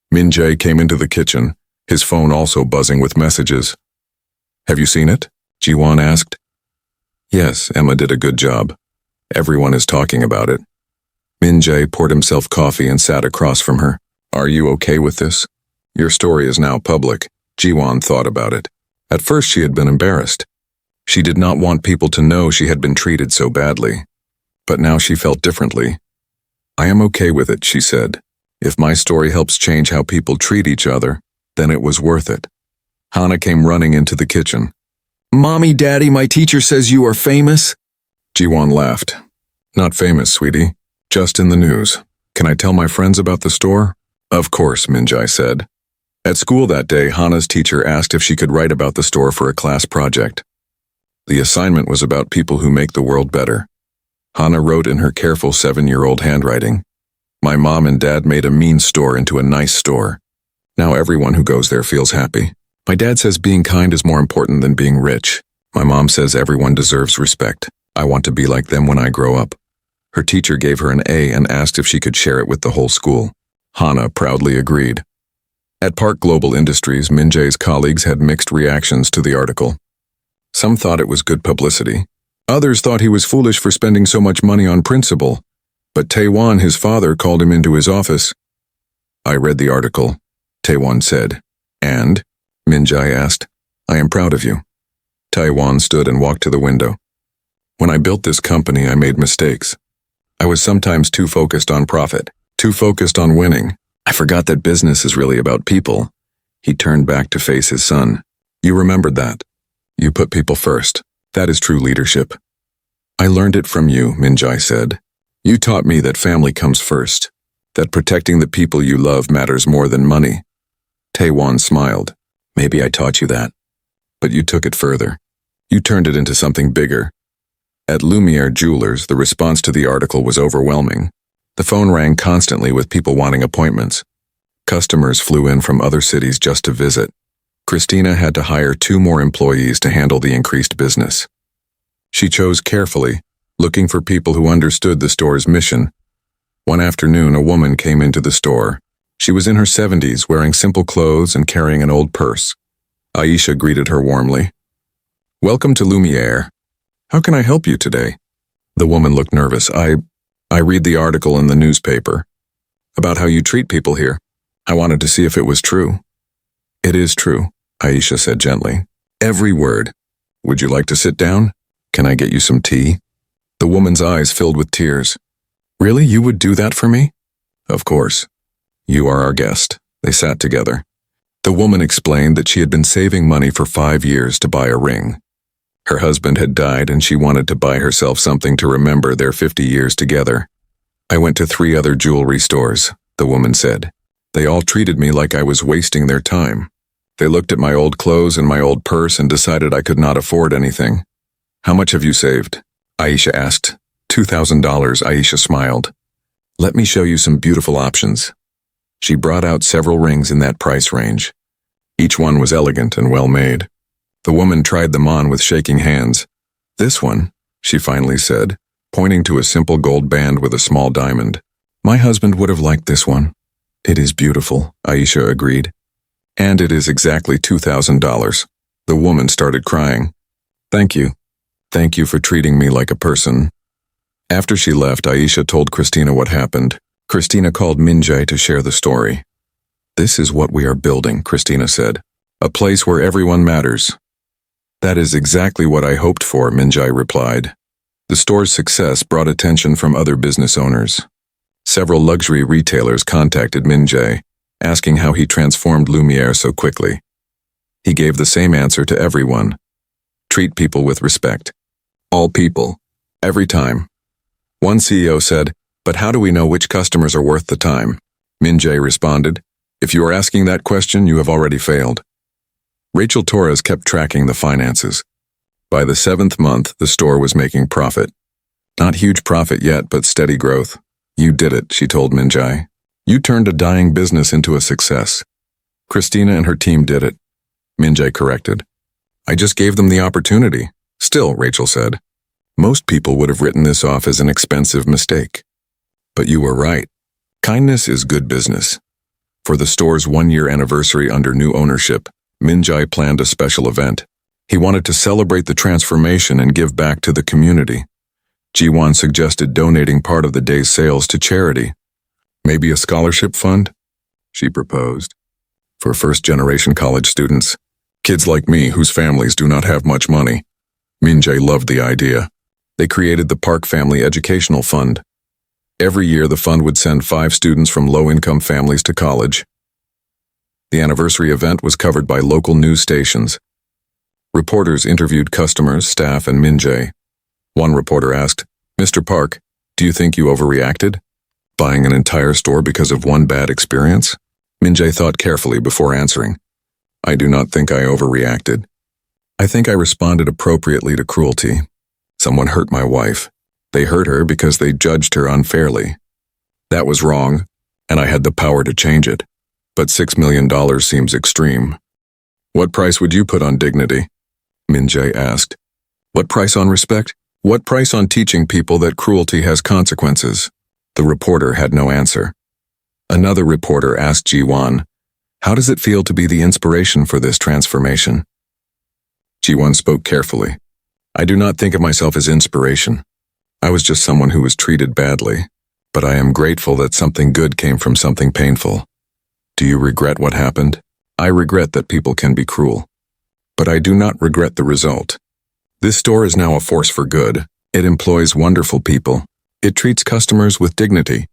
Min-jae came into the kitchen, his phone also buzzing with messages. "Have you seen it?" Jiwon asked. "Yes, Emma did a good job. Everyone is talking about it." Min-jae poured himself coffee and sat across from her. "Are you okay with this? Your story is now public." Jiwon thought about it. At first she had been embarrassed. She did not want people to know she had been treated so badly. But now she felt differently. "I am okay with it," she said. "If my story helps change how people treat each other, then it was worth it." Hana came running into the kitchen. "Mommy, Daddy, my teacher says you are famous." Jiwon laughed. "Not famous, sweetie. Just in the news. Can I tell my friends about the store?" "Of course," Min-jae said. At school that day, Hana's teacher asked if she could write about the store for a class project. The assignment was about people who make the world better. Hana wrote in her careful 7-year-old handwriting, "My mom and dad made a mean store into a nice store. Now everyone who goes there feels happy. My dad says being kind is more important than being rich. My mom says everyone deserves respect. I want to be like them when I grow up." Her teacher gave her an A and asked if she could share it with the whole school. Hana proudly agreed. At Park Global Industries, Min-jae's colleagues had mixed reactions to the article. Some thought it was good publicity. Others thought he was foolish for spending so much money on principle. But Taewon, his father, called him into his office. "I read the article," Taewon said. "And?" Min-jae asked. "I am proud of you." Taewon stood and walked to the window. "When I built this company, I made mistakes. I was sometimes too focused on profit, too focused on winning. I forgot that business is really about people." He turned back to face his son. "You remembered that. You put people first. That is true leadership." "I learned it from you," Min-jae said. "You taught me that family comes first, that protecting the people you love matters more than money." Taewon smiled. "Maybe I taught you that. But you took it further. You turned it into something bigger." At Lumiere Jewelers, the response to the article was overwhelming. The phone rang constantly with people wanting appointments. Customers flew in from other cities just to visit. Christina had to hire 2 more employees to handle the increased business. She chose carefully, looking for people who understood the store's mission. One afternoon, a woman came into the store. She was in her 70s, wearing simple clothes and carrying an old purse. Aisha greeted her warmly. "Welcome to Lumiere. How can I help you today?" The woman looked nervous. I read the article in the newspaper about how you treat people here. I wanted to see if it was true." "It is true," Aisha said gently. "Every word. Would you like to sit down? Can I get you some tea?" The woman's eyes filled with tears. "Really? You would do that for me?" "Of course. You are our guest." They sat together. The woman explained that she had been saving money for 5 years to buy a ring. Her husband had died and she wanted to buy herself something to remember their 50 years together. "I went to 3 other jewelry stores," the woman said. "They all treated me like I was wasting their time. They looked at my old clothes and my old purse and decided I could not afford anything." "How much have you saved?" Aisha asked. $2,000, Aisha smiled. Let me show you some beautiful options. She brought out several rings in that price range. Each one was elegant and well made. The woman tried them on with shaking hands. This one, she finally said, pointing to a simple gold band with a small diamond. My husband would have liked this one. It is beautiful, Aisha agreed. And it is exactly $2,000. The woman started crying. Thank you. Thank you for treating me like a person. After she left, Aisha told Christina what happened. Christina called Minjae to share the story. This is what we are building, Christina said. A place where everyone matters. That is exactly what I hoped for, Minjae replied. The store's success brought attention from other business owners. Several luxury retailers contacted Minjae, asking how he transformed Lumiere so quickly. He gave the same answer to everyone. Treat people with respect. All people. Every time. One CEO said, but how do we know which customers are worth the time? Minjae responded, if you are asking that question, you have already failed. Rachel Torres kept tracking the finances. By the 7th month, the store was making profit. Not huge profit yet, but steady growth. You did it, she told Minjae. You turned a dying business into a success. Christina and her team did it. Minjae corrected. I just gave them the opportunity. Still, Rachel said. Most people would have written this off as an expensive mistake. But you were right. Kindness is good business. For the store's 1-year anniversary under new ownership, Minjae planned a special event. He wanted to celebrate the transformation and give back to the community. Jiwon suggested donating part of the day's sales to charity. Maybe a scholarship fund? She proposed. For first-generation college students, kids like me whose families do not have much money. Minjae loved the idea. They created the Park Family Educational Fund. Every year, the fund would send 5 students from low-income families to college. The anniversary event was covered by local news stations. Reporters interviewed customers, staff, and Minjae. One reporter asked, Mr. Park, do you think you overreacted? Buying an entire store because of one bad experience? Minjae thought carefully before answering. I do not think I overreacted. I think I responded appropriately to cruelty. Someone hurt my wife. They hurt her because they judged her unfairly. That was wrong, and I had the power to change it. But $6 million seems extreme. What price would you put on dignity? Minjae asked. What price on respect? What price on teaching people that cruelty has consequences? The reporter had no answer. Another reporter asked Jiwon, how does it feel to be the inspiration for this transformation? Jiwon spoke carefully. I do not think of myself as inspiration. I was just someone who was treated badly, but I am grateful that something good came from something painful. Do you regret what happened? I regret that people can be cruel. But I do not regret the result. This store is now a force for good. It employs wonderful people. It treats customers with dignity.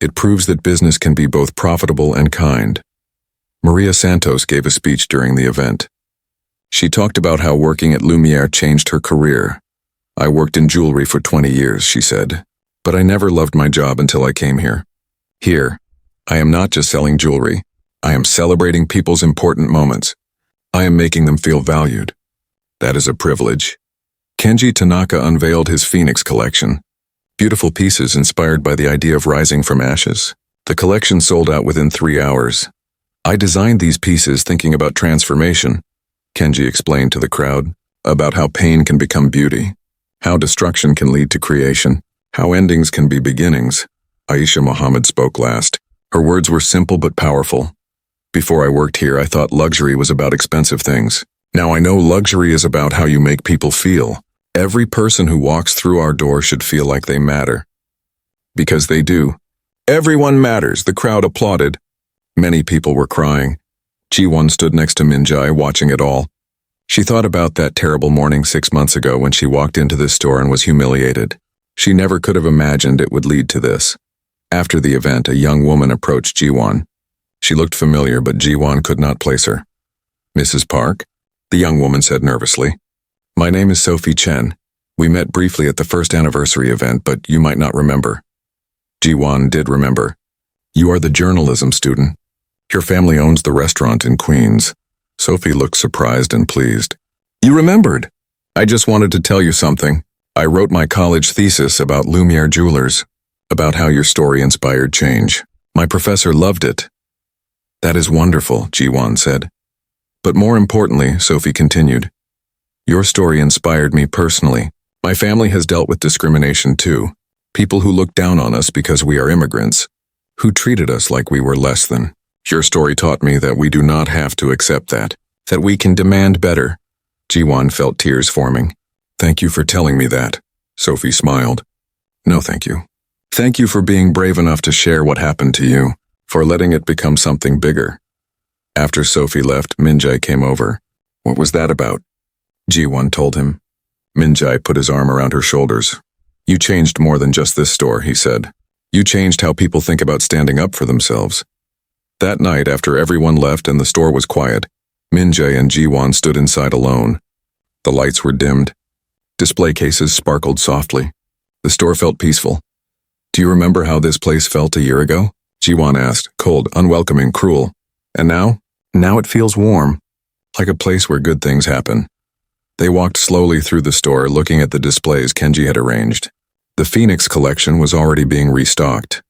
It proves that business can be both profitable and kind. Maria Santos gave a speech during the event. She talked about how working at Lumiere changed her career. I worked in jewelry for 20 years, she said, but I never loved my job until I came here. Here, I am not just selling jewelry. I am celebrating people's important moments. I am making them feel valued. That is a privilege. Kenji Tanaka unveiled his Phoenix collection. Beautiful pieces inspired by the idea of rising from ashes. The collection sold out within 3 hours. I designed these pieces thinking about transformation, Kenji explained to the crowd, about how pain can become beauty, how destruction can lead to creation, how endings can be beginnings. Aisha Muhammad spoke last. Her words were simple but powerful. Before I worked here, I thought luxury was about expensive things. Now I know luxury is about how you make people feel. Every person who walks through our door should feel like they matter. Because they do. Everyone matters, the crowd applauded. Many people were crying. Jiwon stood next to Minjae, watching it all. She thought about that terrible morning 6 months ago when she walked into this store and was humiliated. She never could have imagined it would lead to this. After the event, a young woman approached Jiwon. She looked familiar, but Jiwon could not place her. Mrs. Park? The young woman said nervously. My name is Sophie Chen. We met briefly at the first anniversary event, but you might not remember. Jiwon did remember. You are the journalism student. Your family owns the restaurant in Queens. Sophie looked surprised and pleased. You remembered. I just wanted to tell you something. I wrote my college thesis about Lumiere Jewelers, about how your story inspired change. My professor loved it. That is wonderful, Ji-won said. But more importantly, Sophie continued, your story inspired me personally. My family has dealt with discrimination too. People who looked down on us because we are immigrants, who treated us like we were less than. Your story taught me that we do not have to accept that we can demand better. Ji-won felt tears forming. Thank you for telling me that, Sophie smiled. No, thank you. Thank you for being brave enough to share what happened to you, for letting it become something bigger. After Sophie left, Min-jae came over. What was that about? Ji-won told him. Min-jae put his arm around her shoulders. You changed more than just this store, he said. You changed how people think about standing up for themselves. That night, after everyone left and the store was quiet, Min-jae and Ji-won stood inside alone. The lights were dimmed. Display cases sparkled softly. The store felt peaceful. Do you remember how this place felt a year ago? Ji-won asked, cold, unwelcoming, cruel. And now? Now it feels warm, like a place where good things happen. They walked slowly through the store, looking at the displays Kenji had arranged. The Phoenix collection was already being restocked.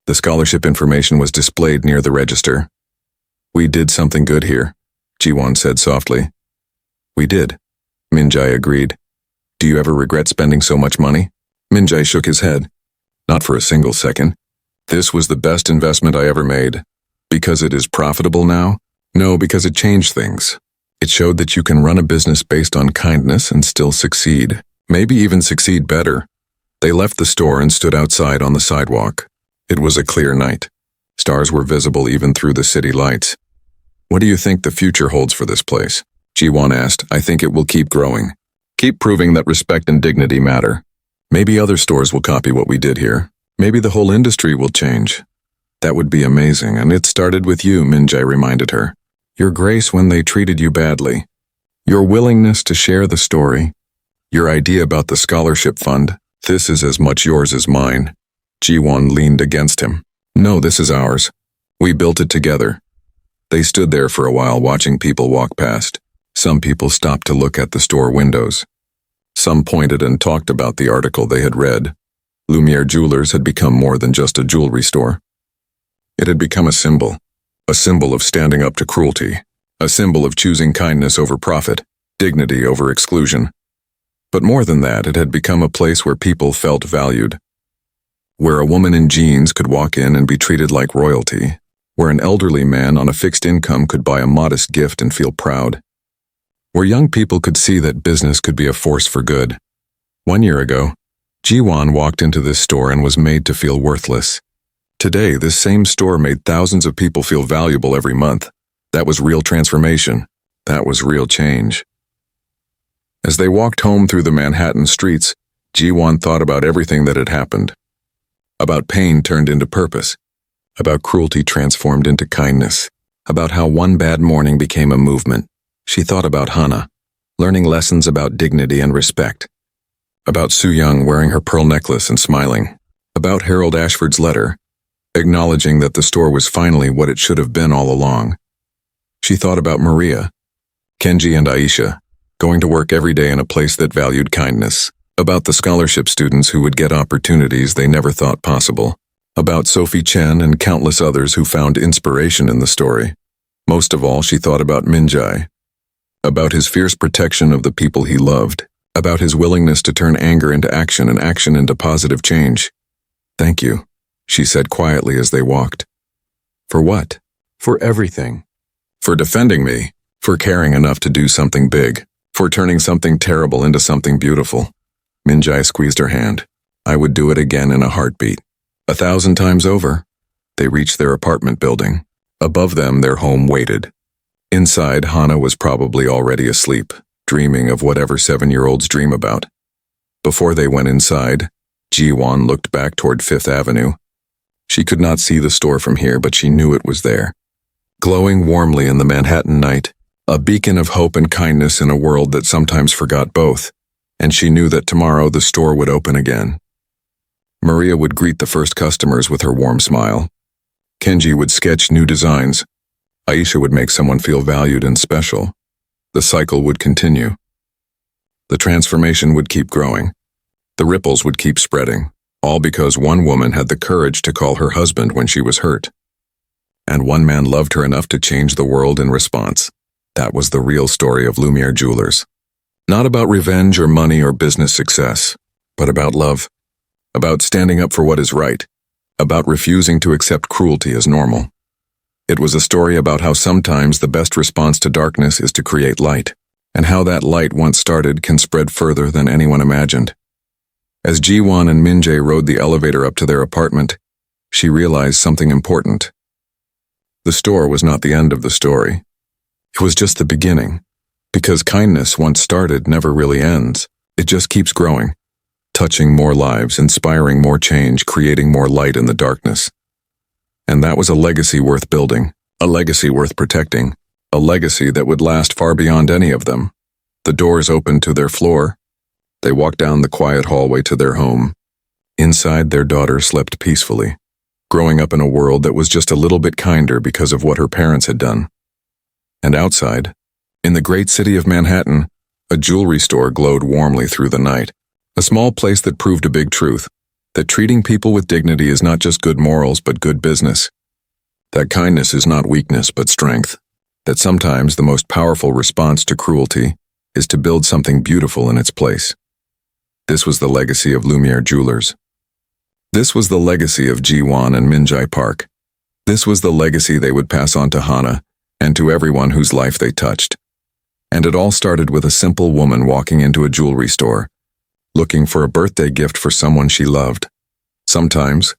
The scholarship information was displayed near the register. We did something good here, Ji-won said softly. We did, Min-jae agreed. Do you ever regret spending so much money? Min-jae shook his head. Not for a single second. This was the best investment I ever made. Because it is profitable now? No, because it changed things. It showed that you can run a business based on kindness and still succeed. Maybe even succeed better. They left the store and stood outside on the sidewalk. It was a clear night. Stars were visible even through the city lights. What do you think the future holds for this place? Ji-won asked. I think it will keep growing. Keep proving that respect and dignity matter. Maybe other stores will copy what we did here. Maybe the whole industry will change. That would be amazing, and it started with you, Min-jae reminded her. Your grace when they treated you badly. Your willingness to share the story. Your idea about the scholarship fund. This is as much yours as mine. Ji-won leaned against him. No, this is ours. We built it together. They stood there for a while watching people walk past. Some people stopped to look at the store windows. Some pointed and talked about the article they had read. Lumiere Jewelers had become more than just a jewelry store. It had become a symbol of standing up to cruelty, a symbol of choosing kindness over profit, dignity over exclusion. But more than that, it had become a place where people felt valued, where a woman in jeans could walk in and be treated like royalty, where an elderly man on a fixed income could buy a modest gift and feel proud, where young people could see that business could be a force for good. 1 year ago, Ji-won walked into this store and was made to feel worthless. Today, this same store made thousands of people feel valuable every month. That was real transformation. That was real change. As they walked home through the Manhattan streets, Ji-won thought about everything that had happened. About pain turned into purpose. About cruelty transformed into kindness. About how one bad morning became a movement. She thought about Hana, learning lessons about dignity and respect. About Soo-young wearing her pearl necklace and smiling. About Harold Ashford's letter, acknowledging that the store was finally what it should have been all along. She thought about Maria, Kenji and Aisha, going to work every day in a place that valued kindness. About the scholarship students who would get opportunities they never thought possible. About Sophie Chen and countless others who found inspiration in the story. Most of all, she thought about Min-jae. About his fierce protection of the people he loved. About his willingness to turn anger into action and action into positive change. Thank you, she said quietly as they walked. For what? For everything. For defending me. For caring enough to do something big. For turning something terrible into something beautiful. Min-jae squeezed her hand. I would do it again in a heartbeat. 1,000 times over. They reached their apartment building. Above them, their home waited. Inside, Hana was probably already asleep, dreaming of whatever 7-year-olds dream about. Before they went inside, Ji-won looked back toward Fifth Avenue. She could not see the store from here, but she knew it was there. Glowing warmly in the Manhattan night, a beacon of hope and kindness in a world that sometimes forgot both, and she knew that tomorrow the store would open again. Maria would greet the first customers with her warm smile. Kenji would sketch new designs. Aisha would make someone feel valued and special. The cycle would continue. The transformation would keep growing. The ripples would keep spreading, all because one woman had the courage to call her husband when she was hurt. And one man loved her enough to change the world in response. That was the real story of Lumiere Jewelers. Not about revenge or money or business success, but about love, about standing up for what is right, about refusing to accept cruelty as normal. It was a story about how sometimes the best response to darkness is to create light, and how that light once started can spread further than anyone imagined. As Ji-won and Min-jae rode the elevator up to their apartment, she realized something important. The store was not the end of the story. It was just the beginning, because kindness once started never really ends. It just keeps growing, touching more lives, inspiring more change, creating more light in the darkness. And that was a legacy worth building, a legacy worth protecting, a legacy that would last far beyond any of them. The doors opened to their floor. They walked down the quiet hallway to their home. Inside, their daughter slept peacefully, growing up in a world that was just a little bit kinder because of what her parents had done. And outside, in the great city of Manhattan, a jewelry store glowed warmly through the night. A small place that proved a big truth, that treating people with dignity is not just good morals but good business. That kindness is not weakness but strength. That sometimes the most powerful response to cruelty is to build something beautiful in its place. This was the legacy of Lumiere Jewelers. This was the legacy of Ji-won and Min-jae Park. This was the legacy they would pass on to Hana and to everyone whose life they touched. And it all started with a simple woman walking into a jewelry store, looking for a birthday gift for someone she loved. Sometimes,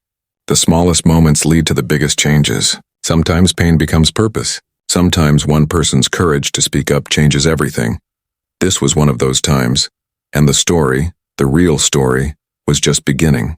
the smallest moments lead to the biggest changes. Sometimes pain becomes purpose. Sometimes one person's courage to speak up changes everything. This was one of those times, and the story, the real story, was just beginning.